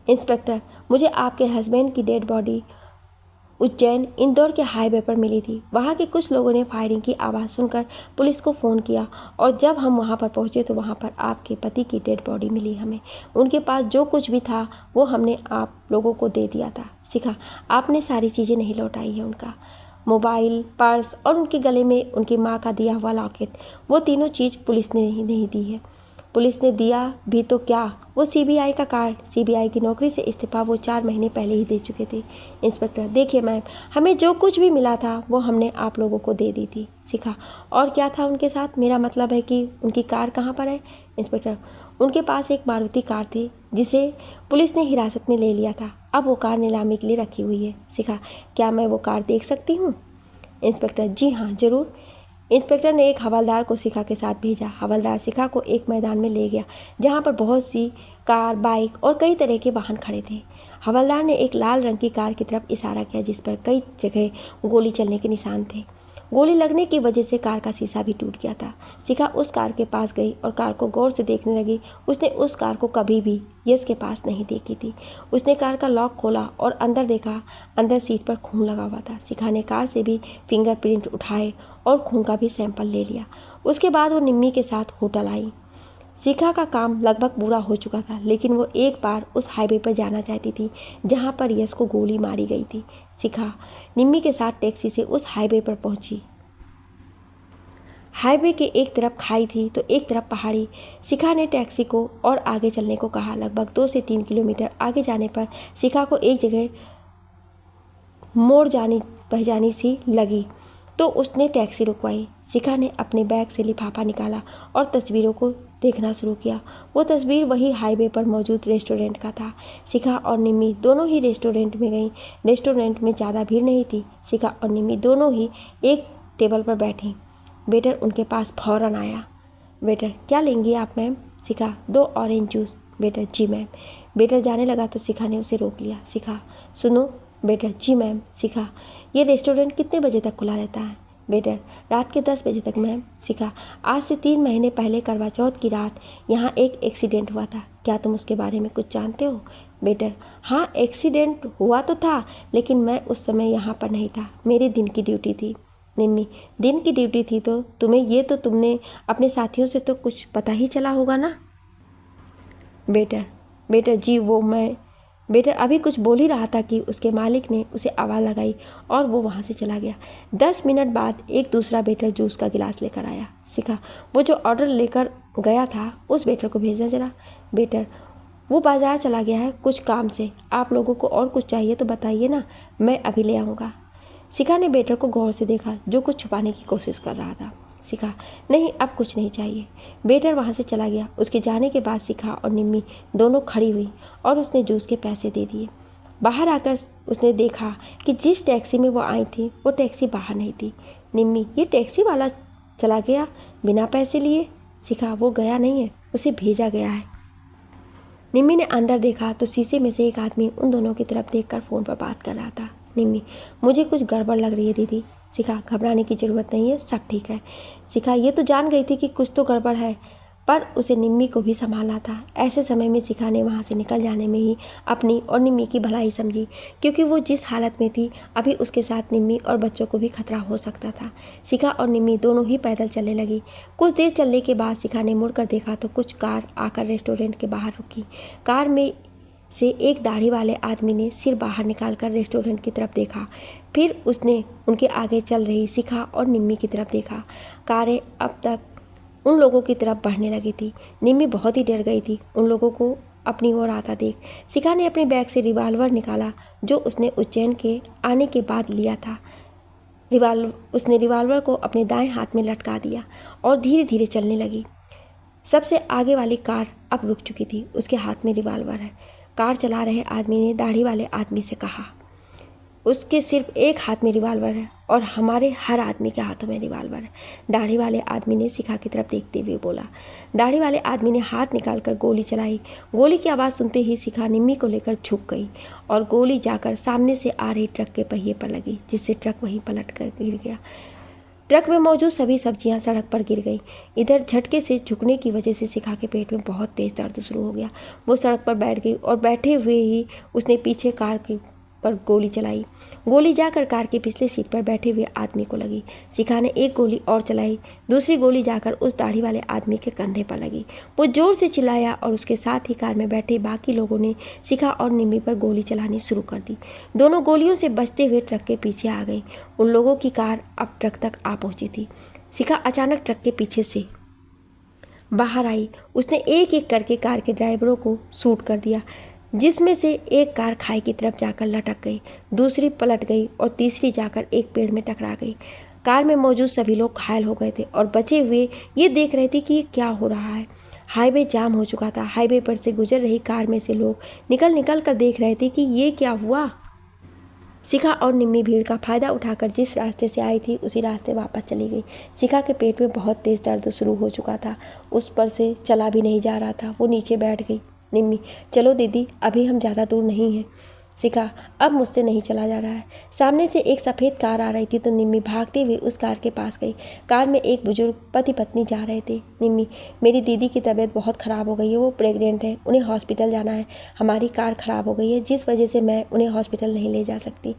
इंस्पेक्टर, मुझे आपके हस्बैंड की डेड बॉडी उज्जैन इंदौर के हाईवे पर मिली थी। वहाँ के कुछ लोगों ने फायरिंग की आवाज़ सुनकर पुलिस को फ़ोन किया और जब हम वहाँ पर पहुँचे तो वहाँ पर आपके पति की डेड बॉडी मिली हमें। उनके पास जो कुछ भी था वो हमने आप लोगों को दे दिया था। शिखा, आपने सारी चीज़ें नहीं लौटाई है। उनका मोबाइल, पर्स और उनके गले में उनकी माँ का दिया हुआ लॉकेट, वो तीनों चीज़ पुलिस ने ही नहीं दी है। पुलिस ने दिया भी तो क्या, वो सीबीआई का कार्ड, सीबीआई की नौकरी से इस्तीफा वो 4 महीने पहले ही दे चुके थे। इंस्पेक्टर, देखिए मैम, हमें जो कुछ भी मिला था वो हमने आप लोगों को दे दी थी। शिखा, और क्या था उनके साथ? मेरा मतलब है कि उनकी कार कहाँ पर है? इंस्पेक्टर, उनके पास एक मारुति कार थी जिसे पुलिस ने हिरासत में ले लिया था। अब वो कार नीलामी के लिए रखी हुई है। शिखा, क्या मैं वो कार देख सकती हूँ? इंस्पेक्टर, जी हाँ ज़रूर। इंस्पेक्टर ने एक हवलदार को शिखा के साथ भेजा। हवलदार शिखा को एक मैदान में ले गया जहाँ पर बहुत सी कार, बाइक और कई तरह के वाहन खड़े थे। हवलदार ने एक लाल रंग की कार की तरफ इशारा किया जिस पर कई जगह गोली चलने के निशान थे। गोली लगने की वजह से कार का शीशा भी टूट गया था। शिखा उस कार के पास गई और कार को गौर से देखने लगी। उसने उस कार को कभी भी यश के पास नहीं देखी थी। उसने कार का लॉक खोला और अंदर देखा। अंदर सीट पर खून लगा हुआ था। शिखा ने कार से भी फिंगरप्रिंट उठाए और खून का भी सैंपल ले लिया। उसके बाद वो निम्मी के साथ होटल आई। शिखा का काम लगभग पूरा हो चुका था, लेकिन वो एक बार उस हाईवे पर जाना चाहती थी जहाँ पर यश को गोली मारी गई थी। शिखा निम्मी के साथ टैक्सी से उस हाईवे पर पहुंची। हाईवे के एक तरफ खाई थी तो एक तरफ पहाड़ी। शिखा ने टैक्सी को और आगे चलने को कहा। लगभग 2 से 3 किलोमीटर आगे जाने पर शिखा को एक जगह मोड़ जानी पहचानी सी लगी तो उसने टैक्सी रुकवाई। शिखा ने अपने बैग से लिफाफा निकाला और तस्वीरों को देखना शुरू किया। वो तस्वीर वही हाईवे पर मौजूद रेस्टोरेंट का था। शिखा और निम्मी दोनों ही रेस्टोरेंट में गईं। रेस्टोरेंट में ज़्यादा भीड़ नहीं थी। शिखा और निम्मी दोनों ही एक टेबल पर बैठीं। वेटर उनके पास फौरन आया। वेटर, क्या लेंगी आप मैम? शिखा, 2 ऑरेंज जूस। वेटर, जी मैम। वेटर जाने लगा तो शिखा ने उसे रोक लिया। शिखा, सुनो। वेटर, जी मैम। शिखा, ये रेस्टोरेंट कितने बजे तक खुला रहता है? वेटर, रात के 10 बजे तक मैम। शिखा, आज से 3 महीने पहले करवा चौथ की रात यहाँ एक एक्सीडेंट हुआ था, क्या तुम उसके बारे में कुछ जानते हो? वेटर, हाँ एक्सीडेंट हुआ तो था, लेकिन मैं उस समय यहाँ पर नहीं था, मेरी दिन की ड्यूटी थी। निम्मी, दिन की ड्यूटी थी तो तुम्हें ये तो तुमने अपने साथियों से तो कुछ पता ही चला होगा ना? वेटर, जी वो मैं। वेटर अभी कुछ बोल ही रहा था कि उसके मालिक ने उसे आवाज़ लगाई और वो वहाँ से चला गया। 10 मिनट बाद एक दूसरा वेटर जूस का गिलास लेकर आया। शिखा, वो जो ऑर्डर लेकर गया था उस वेटर को भेजना जरा। वेटर, वो बाज़ार चला गया है कुछ काम से, आप लोगों को और कुछ चाहिए तो बताइए ना, मैं अभी ले आऊँगा। शिखा ने वेटर को गौर से देखा जो कुछ छुपाने की कोशिश कर रहा था। शिखा, नहीं अब कुछ नहीं चाहिए। वेटर वहाँ से चला गया। उसके जाने के बाद शिखा और निम्मी दोनों खड़ी हुई और उसने जूस के पैसे दे दिए। बाहर आकर उसने देखा कि जिस टैक्सी में वो आई थी वो टैक्सी बाहर नहीं थी। निम्मी, ये टैक्सी वाला चला गया बिना पैसे लिए। शिखा, वो गया नहीं है, उसे भेजा गया है। निम्मी ने अंदर देखा तो शीशे में से एक आदमी उन दोनों की तरफ देखकर फ़ोन पर बात कर रहा था। निम्मी, मुझे कुछ गड़बड़ लग रही है दीदी। शिखा, घबराने की ज़रूरत नहीं है, सब ठीक है। शिखा ये तो जान गई थी कि कुछ तो गड़बड़ है, पर उसे निम्मी को भी संभालना था। ऐसे समय में शिखा ने वहाँ से निकल जाने में ही अपनी और निम्मी की भलाई समझी, क्योंकि वो जिस हालत में थी अभी उसके साथ निम्मी और बच्चों को भी खतरा हो सकता था। शिखा और निम्मी दोनों ही पैदल चलने लगी। कुछ देर चलने के बाद शिखा ने मुड़कर देखा तो कुछ कार आकर रेस्टोरेंट के बाहर रुकी। कार में से एक दाढ़ी वाले आदमी ने सिर बाहर निकालकर रेस्टोरेंट की तरफ देखा। फिर उसने उनके आगे चल रही शिखा और निम्मी की तरफ देखा। कारें अब तक उन लोगों की तरफ बढ़ने लगी थी। निम्मी बहुत ही डर गई थी उन लोगों को अपनी ओर आता देख। शिखा ने अपने बैग से रिवॉल्वर निकाला जो उसने उज्जैन के आने के बाद लिया था। उसने रिवॉल्वर को अपने दाएं हाथ में लटका दिया और धीरे धीरे चलने लगी। सबसे आगे वाली कार अब रुक चुकी थी। उसके हाथ में रिवॉल्वर है। कार चला रहे आदमी ने दाढ़ी वाले आदमी से कहा, उसके सिर्फ एक हाथ में रिवॉल्वर है और हमारे हर आदमी के हाथों में रिवाल्वर है। दाढ़ी वाले आदमी ने शिखा की तरफ देखते हुए बोला। दाढ़ी वाले आदमी ने हाथ निकालकर गोली चलाई। गोली की आवाज़ सुनते ही शिखा निम्मी को लेकर झुक गई और गोली जाकर सामने से आ रही ट्रक के पहिए पर लगी, जिससे ट्रक वहीं पलट कर गिर गया। ट्रक में मौजूद सभी सब्जियां सड़क पर गिर गई। इधर झटके से झुकने की वजह से शिखा के पेट में बहुत तेज़ दर्द शुरू हो गया। वो सड़क पर बैठ गई और बैठे हुए ही उसने पीछे कार की पर गोली चलाई। गोली जाकर कार की पिछली सीट पर बैठे हुए आदमी को लगी। शिखा ने एक गोली और चलाई। दूसरी गोली जाकर उस दाढ़ी वाले आदमी के कंधे पर लगी। वो जोर से चिल्लाया और उसके साथ ही कार में बैठे बाकी लोगों ने शिखा और निम्मी पर गोली चलानी शुरू कर दी। दोनों गोलियों से बचते हुए ट्रक के पीछे आ गई। उन लोगों की कार अब ट्रक तक आ पहुंची थी। शिखा अचानक ट्रक के पीछे से बाहर आई। उसने एक एक करके कार के ड्राइवरों को शूट कर दिया, जिसमें से एक कार खाई की तरफ जाकर लटक गई, दूसरी पलट गई और तीसरी जाकर एक पेड़ में टकरा गई। कार में मौजूद सभी लोग घायल हो गए थे और बचे हुए ये देख रहे थे कि ये क्या हो रहा है। हाईवे जाम हो चुका था। हाईवे पर से गुजर रही कार में से लोग निकल निकल कर देख रहे थे कि ये क्या हुआ। शिखा और निम्मी भीड़ का फ़ायदा उठाकर जिस रास्ते से आई थी उसी रास्ते वापस चली गई। शिखा के पेट में बहुत तेज़ दर्द शुरू हो चुका था। उस पर से चला भी नहीं जा रहा था। वो नीचे बैठ गई। निम्मी, चलो दीदी, अभी हम ज़्यादा दूर नहीं हैं। शिखा, अब मुझसे नहीं चला जा रहा है। सामने से एक सफ़ेद कार आ रही थी तो निम्मी भागते हुए उस कार के पास गई। कार में एक बुजुर्ग पति पत्नी जा रहे थे। निम्मी, मेरी दीदी की तबीयत बहुत ख़राब हो गई है, वो प्रेग्नेंट है, उन्हें हॉस्पिटल जाना है। हमारी कार ख़राब हो गई है, जिस वजह से मैं उन्हें हॉस्पिटल नहीं ले जा सकती।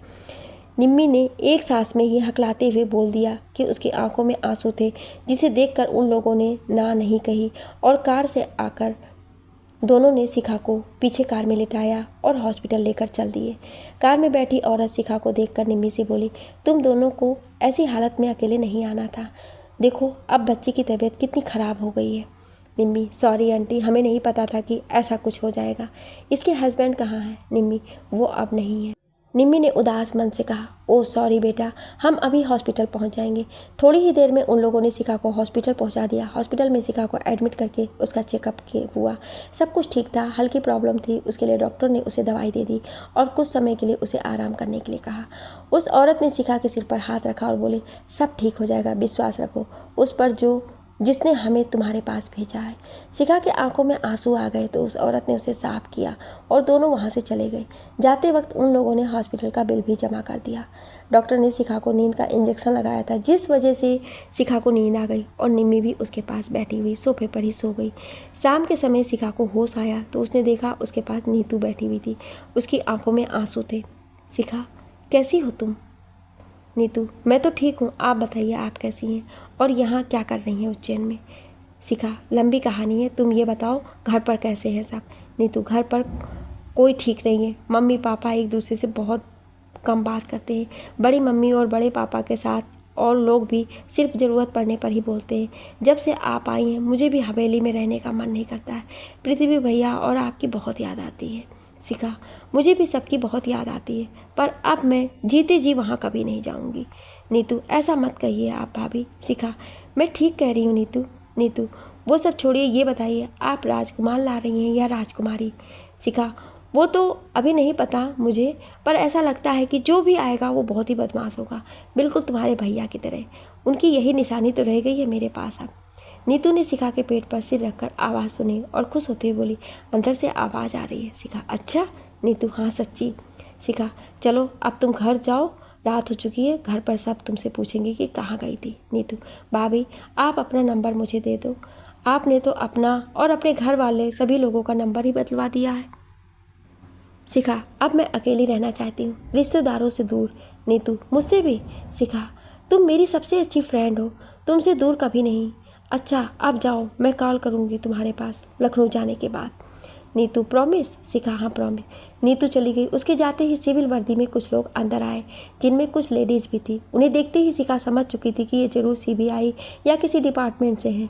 निम्मी ने एक सांस में ही हकलाते हुए बोल दिया कि उसकी आंखों में आंसू थे, जिसे देखकर उन लोगों ने ना नहीं कही और कार से आकर दोनों ने शिखा को पीछे कार में लिटाया और हॉस्पिटल लेकर चल दिए। कार में बैठी औरत शिखा को देखकर निम्मी से बोली, तुम दोनों को ऐसी हालत में अकेले नहीं आना था। देखो अब बच्ची की तबीयत कितनी ख़राब हो गई है। निम्मी, सॉरी आंटी, हमें नहीं पता था कि ऐसा कुछ हो जाएगा। इसके हस्बैंड कहाँ हैं? निम्मी, वो अब नहीं है। निम्मी ने उदास मन से कहा, ओह सॉरी बेटा, हम अभी हॉस्पिटल पहुंच जाएंगे। थोड़ी ही देर में उन लोगों ने शिखा को हॉस्पिटल पहुंचा दिया। हॉस्पिटल में शिखा को एडमिट करके उसका चेकअप हुआ। सब कुछ ठीक था। हल्की प्रॉब्लम थी, उसके लिए डॉक्टर ने उसे दवाई दे दी और कुछ समय के लिए उसे आराम करने के लिए कहा। उस औरत ने शिखा के सिर पर हाथ रखा और बोली, सब ठीक हो जाएगा, विश्वास रखो उस पर जिसने हमें तुम्हारे पास भेजा है। शिखा की आंखों में आंसू आ गए तो उस औरत ने उसे साफ किया और दोनों वहां से चले गए। जाते वक्त उन लोगों ने हॉस्पिटल का बिल भी जमा कर दिया। डॉक्टर ने शिखा को नींद का इंजेक्शन लगाया था, जिस वजह से शिखा को नींद आ गई और निम्मी भी उसके पास बैठी हुई सोफे पर ही सो गई। शाम के समय शिखा को होश आया तो उसने देखा उसके पास नीतू बैठी हुई थी। उसकी आंखों में आंसू थे। शिखा, कैसी हो तुम? नीतू, मैं तो ठीक हूँ, आप बताइए आप कैसी हैं और यहाँ क्या कर रही हैं उज्जैन में? शिखा, लंबी कहानी है, तुम ये बताओ घर पर कैसे हैं सब? नीतू, घर पर कोई ठीक नहीं है। मम्मी पापा एक दूसरे से बहुत कम बात करते हैं। बड़ी मम्मी और बड़े पापा के साथ और लोग भी सिर्फ ज़रूरत पड़ने पर ही बोलते हैं। जब से आप आई हैं मुझे भी हवेली में रहने का मन नहीं करता है। पृथ्वी भैया और आपकी बहुत याद आती है। शिखा, मुझे भी सबकी बहुत याद आती है, पर अब मैं जीते जी वहाँ कभी नहीं जाऊँगी। नीतू, ऐसा मत कहिए आप भाभी। शिखा, मैं ठीक कह रही हूँ नीतू। नीतू, वो सब छोड़िए, ये बताइए आप राजकुमार ला रही हैं या राजकुमारी? शिखा, वो तो अभी नहीं पता मुझे, पर ऐसा लगता है कि जो भी आएगा वो बहुत ही बदमाश होगा, बिल्कुल तुम्हारे भैया की तरह। उनकी यही निशानी तो रह गई है मेरे पास अब। नीतू ने शिखा के पेट पर सिर रखकर आवाज़ सुनी और खुश होते हुए बोली, अंदर से आवाज़ आ रही है। शिखा, अच्छा? नीतू, हाँ सच्ची। शिखा, चलो अब तुम घर जाओ, रात हो चुकी है, घर पर सब तुमसे पूछेंगे कि कहाँ गई थी। नीतू, भाभी आप अपना नंबर मुझे दे दो। आपने तो अपना और अपने घर वाले सभी लोगों का नंबर ही बदलवा दिया है। शिखा, अब मैं अकेली रहना चाहती हूँ, रिश्तेदारों से दूर। नीतू, मुझसे भी? शिखा, तुम मेरी सबसे अच्छी फ्रेंड हो, तुमसे दूर कभी नहीं। अच्छा अब जाओ, मैं कॉल करूँगी तुम्हारे पास लखनऊ जाने के बाद। नीतू, प्रॉमिस? शिखा, हाँ प्रॉमिस। नीतू चली गई। उसके जाते ही सिविल वर्दी में कुछ लोग अंदर आए, जिनमें कुछ लेडीज़ भी थी। उन्हें देखते ही शिखा समझ चुकी थी कि ये जरूर CBI या किसी डिपार्टमेंट से हैं।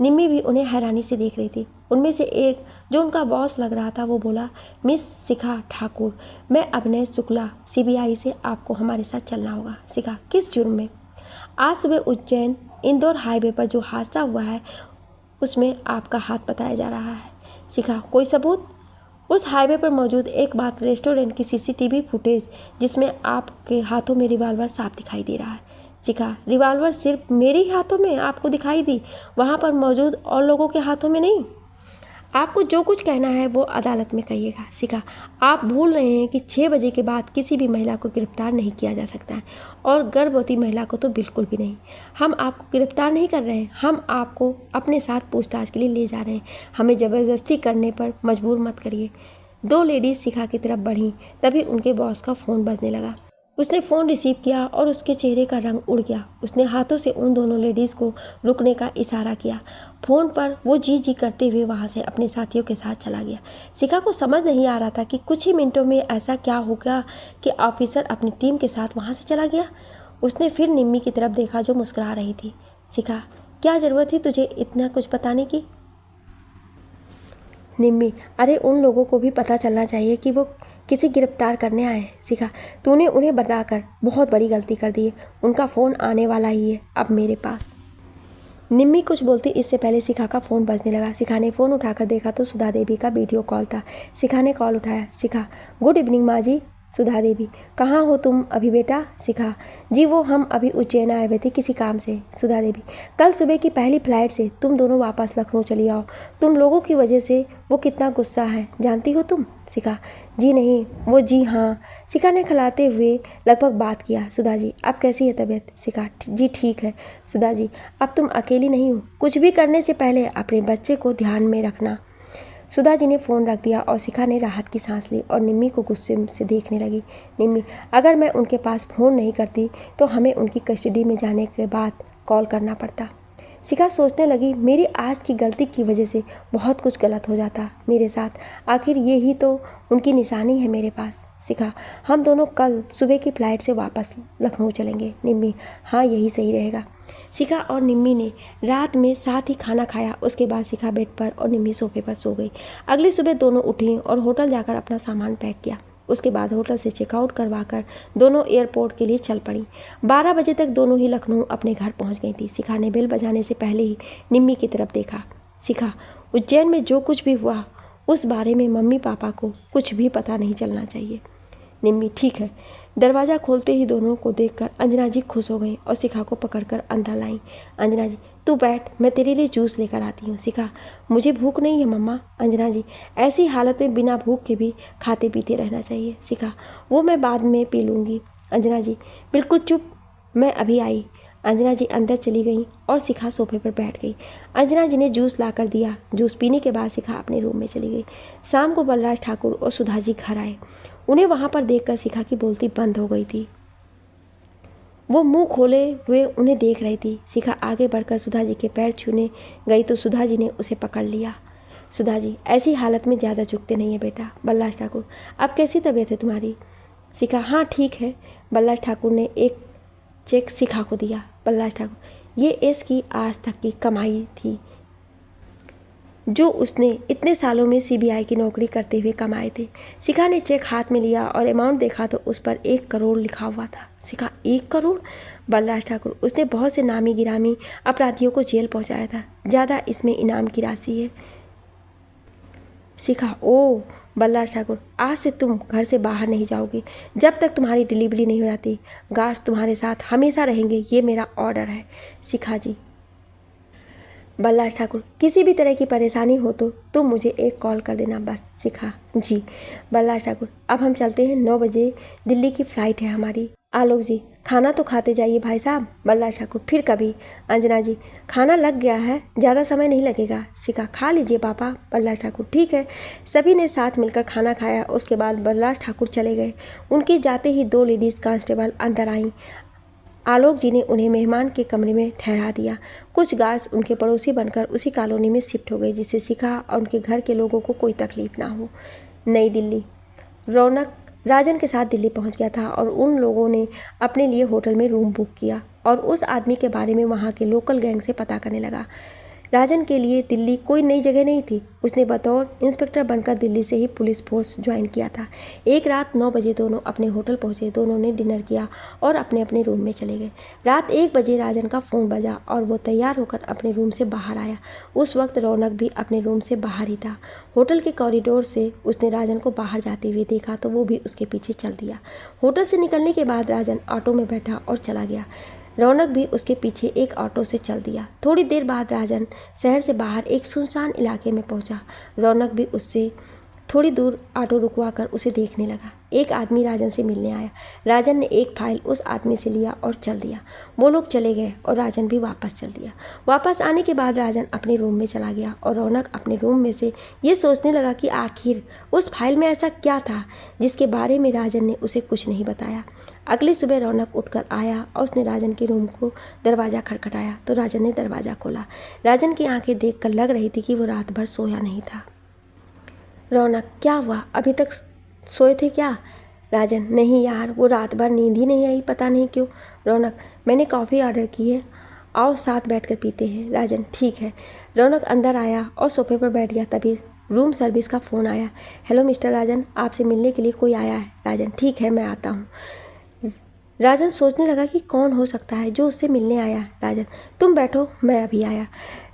निम्मी भी उन्हें हैरानी से देख रही थी। उनमें से एक जो उनका बॉस लग रहा था वो बोला, मिस शिखा ठाकुर, मैं अभिनय शुक्ला, CBI से, आपको हमारे साथ चलना होगा। शिखा, किस जुर्म में? आज सुबह उज्जैन इंदौर हाईवे पर जो हादसा हुआ है उसमें आपका हाथ बताया जा रहा है। शिखा, कोई सबूत? उस हाईवे पर मौजूद एक बात रेस्टोरेंट की सीसीटीवी फुटेज जिसमें आपके हाथों में रिवॉल्वर साफ दिखाई दे रहा है। शिखा, रिवॉल्वर सिर्फ मेरे ही हाथों में आपको दिखाई दी, वहाँ पर मौजूद और लोगों के हाथों में नहीं? आपको जो कुछ कहना है वो अदालत में कहिएगा। शिखा, आप भूल रहे हैं कि 6 बजे के बाद किसी भी महिला को गिरफ्तार नहीं किया जा सकता है, और गर्भवती महिला को तो बिल्कुल भी नहीं। हम आपको गिरफ्तार नहीं कर रहे हैं, हम आपको अपने साथ पूछताछ के लिए ले जा रहे हैं। हमें ज़बरदस्ती करने पर मजबूर मत करिए। 2 लेडीज़ शिखा की तरफ बढ़ीं, तभी उनके बॉस का फ़ोन बजने लगा। उसने फ़ोन रिसीव किया और उसके चेहरे का रंग उड़ गया। उसने हाथों से उन दोनों लेडीज़ को रुकने का इशारा किया। फ़ोन पर वो जी जी करते हुए वहाँ से अपने साथियों के साथ चला गया। शिखा को समझ नहीं आ रहा था कि कुछ ही मिनटों में ऐसा क्या हो गया कि ऑफिसर अपनी टीम के साथ वहाँ से चला गया। उसने फिर निम्मी की तरफ देखा जो मुस्कुरा रही थी। शिखा, क्या ज़रूरत थी तुझे इतना कुछ बताने की? निम्मी, अरे उन लोगों को भी पता चलना चाहिए कि वो किसी गिरफ्तार करने आए हैं। शिखा, तूने उन्हें बताकर बहुत बड़ी गलती कर दी है। उनका फ़ोन आने वाला ही है अब मेरे पास। निम्मी कुछ बोलती इससे पहले शिखा का फ़ोन बजने लगा। शिखा ने फ़ोन उठाकर देखा तो सुधा देवी का वीडियो कॉल था। शिखा ने कॉल उठाया। शिखा, गुड इवनिंग माँ जी। सुधा देवी, कहाँ हो तुम अभी बेटा? शिखा, जी वो हम अभी उज्जैन आए हुए थे किसी काम से। सुधा देवी, कल सुबह की पहली फ्लाइट से तुम दोनों वापस लखनऊ चली आओ। तुम लोगों की वजह से वो कितना गुस्सा है जानती हो तुम? शिखा, जी नहीं, वो जी हाँ। शिखा ने खिलाते हुए लगभग बात किया। सुधा जी, अब कैसी है तबीयत? शिखा, जी ठीक है। सुधा जी, अब तुम अकेली नहीं हो, कुछ भी करने से पहले अपने बच्चे को ध्यान में रखना। सुधा जी ने फ़ोन रख दिया और शिखा ने राहत की सांस ली और निम्मी को गुस्से से देखने लगी। निम्मी, अगर मैं उनके पास फ़ोन नहीं करती तो हमें उनकी कस्टडी में जाने के बाद कॉल करना पड़ता। शिखा सोचने लगी, मेरी आज की गलती की वजह से बहुत कुछ गलत हो जाता मेरे साथ। आखिर ये ही तो उनकी निशानी है मेरे पास। शिखा, हम दोनों कल सुबह की फ़्लाइट से वापस लखनऊ चलेंगे। निम्मी, हाँ यही सही रहेगा। शिखा और निम्मी ने रात में साथ ही खाना खाया। उसके बाद शिखा बेड पर और निम्मी सोफे पर सो गई। अगली सुबह दोनों उठी और होटल जाकर अपना सामान पैक किया। उसके बाद होटल से चेकआउट करवाकर दोनों एयरपोर्ट के लिए चल पड़ी। 12 बजे तक दोनों ही लखनऊ अपने घर पहुंच गई थी। शिखा ने बेल बजाने से पहले ही निम्मी की तरफ देखा। शिखा, उज्जैन में जो कुछ भी हुआ उस बारे में मम्मी पापा को कुछ भी पता नहीं चलना चाहिए। निम्मी, ठीक है। दरवाज़ा खोलते ही दोनों को देखकर अंजना जी खुश हो गई और शिखा को पकड़कर अंदर लाई। अंजना जी, तू बैठ, मैं तेरे लिए जूस लेकर आती हूँ। शिखा, मुझे भूख नहीं है मम्मा। अंजना जी, ऐसी हालत में बिना भूख के भी खाते पीते रहना चाहिए। शिखा, वो मैं बाद में पी लूँगी। अंजना जी, बिल्कुल चुप, मैं अभी आई। अंजना जी अंदर चली गई और शिखा सोफे पर बैठ गई। अंजना जी ने जूस लाकर दिया। जूस पीने के बाद शिखा अपने रूम में चली गई। शाम को बलराज ठाकुर और सुधा जी घर आए। उन्हें वहाँ पर देखकर शिखा की बोलती बंद हो गई थी। वो मुंह खोले हुए उन्हें देख रही थी। शिखा आगे बढ़कर सुधा जी के पैर छूने गई तो सुधा जी ने उसे पकड़ लिया। सुधा जी, ऐसी हालत में ज़्यादा झुकते नहीं है बेटा। बलराज ठाकुर, अब कैसी तबीयत है तुम्हारी? शिखा, हाँ ठीक है। बलराज ठाकुर ने एक चेक शिखा को दिया। बलराज ठाकुर, ये इसकी आज तक की कमाई थी जो उसने इतने सालों में सीबीआई की नौकरी करते हुए कमाए थे। शिखा ने चेक हाथ में लिया और अमाउंट देखा तो उस पर 1 करोड़ लिखा हुआ था। शिखा, 1 करोड़? बलराज ठाकुर, उसने बहुत से नामी गिरामी अपराधियों को जेल पहुंचाया था, ज़्यादा इसमें इनाम की राशि है। शिखा, ओह। बलराज ठाकुर, आज से तुम घर से बाहर नहीं जाओगी जब तक तुम्हारी डिलीवरी नहीं हो जाती। गार्ड्स तुम्हारे साथ हमेशा रहेंगे, ये मेरा ऑर्डर है। शिखा जी। बलराज ठाकुर, किसी भी तरह की परेशानी हो तो तुम मुझे एक कॉल कर देना बस। शिखा, जी। बलराज ठाकुर, अब हम चलते हैं, 9 बजे दिल्ली की फ़्लाइट है हमारी। आलोक जी, खाना तो खाते जाइए भाई साहब। बलराज ठाकुर, फिर कभी। अंजना जी, खाना लग गया है, ज़्यादा समय नहीं लगेगा। शिखा, खा लीजिए पापा। बलराज ठाकुर, ठीक है। सभी ने साथ मिलकर खाना खाया। उसके बाद बलराज ठाकुर चले गए। उनके जाते ही 2 लेडीज़ कांस्टेबल अंदर आईं। आलोक जी ने उन्हें मेहमान के कमरे में ठहरा दिया। कुछ गार्ड्स उनके पड़ोसी बनकर उसी कॉलोनी में शिफ्ट हो गए जिससे शिखा और उनके घर के लोगों को कोई तकलीफ ना हो। नई दिल्ली। रौनक राजन के साथ दिल्ली पहुंच गया था और उन लोगों ने अपने लिए होटल में रूम बुक किया और उस आदमी के बारे में वहां के लोकल गैंग से पता करने लगा। राजन के लिए दिल्ली कोई नई जगह नहीं थी। उसने बतौर इंस्पेक्टर बनकर दिल्ली से ही पुलिस फोर्स ज्वाइन किया था। एक रात 9 बजे दोनों अपने होटल पहुंचे। दोनों ने डिनर किया और अपने अपने रूम में चले गए। रात 1 बजे राजन का फ़ोन बजा और वो तैयार होकर अपने रूम से बाहर आया। उस वक्त रौनक भी अपने रूम से बाहर ही था। होटल के कॉरिडोर से उसने राजन को बाहर जाते हुए देखा तो वो भी उसके पीछे चल दिया। होटल से निकलने के बाद राजन ऑटो में बैठा और चला गया। रौनक भी उसके पीछे एक ऑटो से चल दिया। थोड़ी देर बाद राजन शहर से बाहर एक सुनसान इलाके में पहुंचा। रौनक भी उससे थोड़ी दूर ऑटो रुकवा कर उसे देखने लगा। एक आदमी राजन से मिलने आया। राजन ने एक फाइल उस आदमी से लिया और चल दिया। वो लोग चले गए और राजन भी वापस चल दिया। वापस आने के बाद राजन अपने रूम में चला गया और रौनक अपने रूम में से ये सोचने लगा कि आखिर उस फाइल में ऐसा क्या था जिसके बारे में राजन ने उसे कुछ नहीं बताया। अगली सुबह रौनक उठकर आया और उसने राजन के रूम को दरवाज़ा खटखटाया तो राजन ने दरवाज़ा खोला। राजन की आंखें देखकर लग रही थी कि वो रात भर सोया नहीं था। रौनक, क्या हुआ? अभी तक सोए थे क्या? राजन, नहीं यार, वो रात भर नींद ही नहीं आई, पता नहीं क्यों। रौनक, मैंने कॉफ़ी ऑर्डर की है, आओ साथ बैठकर पीते हैं। राजन, ठीक है। रौनक अंदर आया और सोफे पर बैठ गया। तभी रूम सर्विस का फ़ोन आया। हेलो मिस्टर राजन, आपसे मिलने के लिए कोई आया है। राजन, ठीक है, मैं आता हूँ। राजन सोचने लगा कि कौन हो सकता है जो उससे मिलने आया। राजन, तुम बैठो, मैं अभी आया।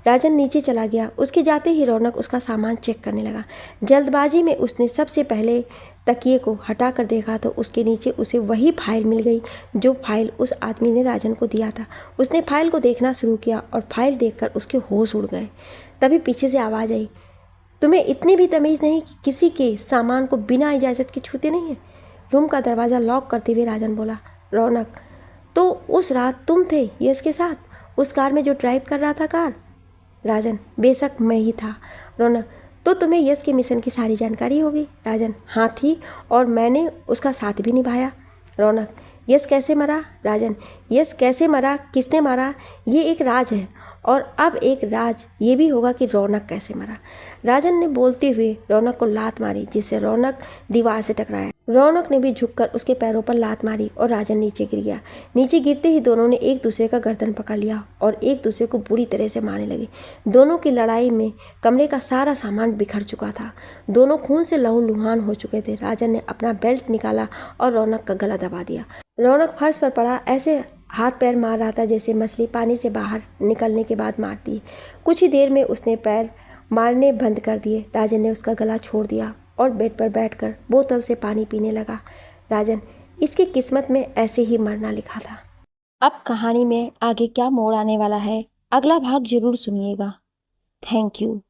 राजन नीचे चला गया। उसके जाते ही रौनक उसका सामान चेक करने लगा। जल्दबाजी में उसने सबसे पहले तकिए को हटा कर देखा तो उसके नीचे उसे वही फाइल मिल गई जो फाइल उस आदमी ने राजन को दिया था। उसने फाइल को देखना शुरू किया और फाइल देखकर उसके होश उड़ गए। तभी पीछे से आवाज़ आई, तुम्हें इतनी भी तमीज़ नहीं कि किसी के सामान को बिना इजाज़त के छूते नहीं है? रूम का दरवाज़ा लॉक करते हुए राजन बोला। रौनक, तो उस रात तुम थे यश के साथ उस कार में जो ड्राइव कर रहा था कार? राजन, बेशक मैं ही था। रौनक, तो तुम्हें यश के मिशन की सारी जानकारी होगी? राजन, हाँ थी, और मैंने उसका साथ भी निभाया। रौनक, यश कैसे मरा? राजन, यश कैसे मरा, किसने मारा, ये एक राज है, और अब एक राज ये भी होगा कि रौनक कैसे मरा। राजन ने बोलते हुए रौनक को लात मारी जिससे रौनक दीवार से टकराया। रौनक ने भी झुककर उसके पैरों पर लात मारी और राजन नीचे गिर गया। नीचे गिरते ही दोनों ने एक दूसरे का गर्दन पकड़ लिया और एक दूसरे को बुरी तरह से मारने लगे। दोनों की लड़ाई में कमरे का सारा सामान बिखर चुका था। दोनों खून से लहूलुहान हो चुके थे। राजन ने अपना बेल्ट निकाला और रौनक का गला दबा दिया। रौनक फर्श पर पड़ा ऐसे हाथ पैर मार रहा था जैसे मछली पानी से बाहर निकलने के बाद मारती है। कुछ ही देर में उसने पैर मारने बंद कर दिए। राजन ने उसका गला छोड़ दिया और बेड पर बैठकर बोतल से पानी पीने लगा। राजन, इसकी किस्मत में ऐसे ही मरना लिखा था। अब कहानी में आगे क्या मोड़ आने वाला है, अगला भाग जरूर सुनिएगा। Thank you.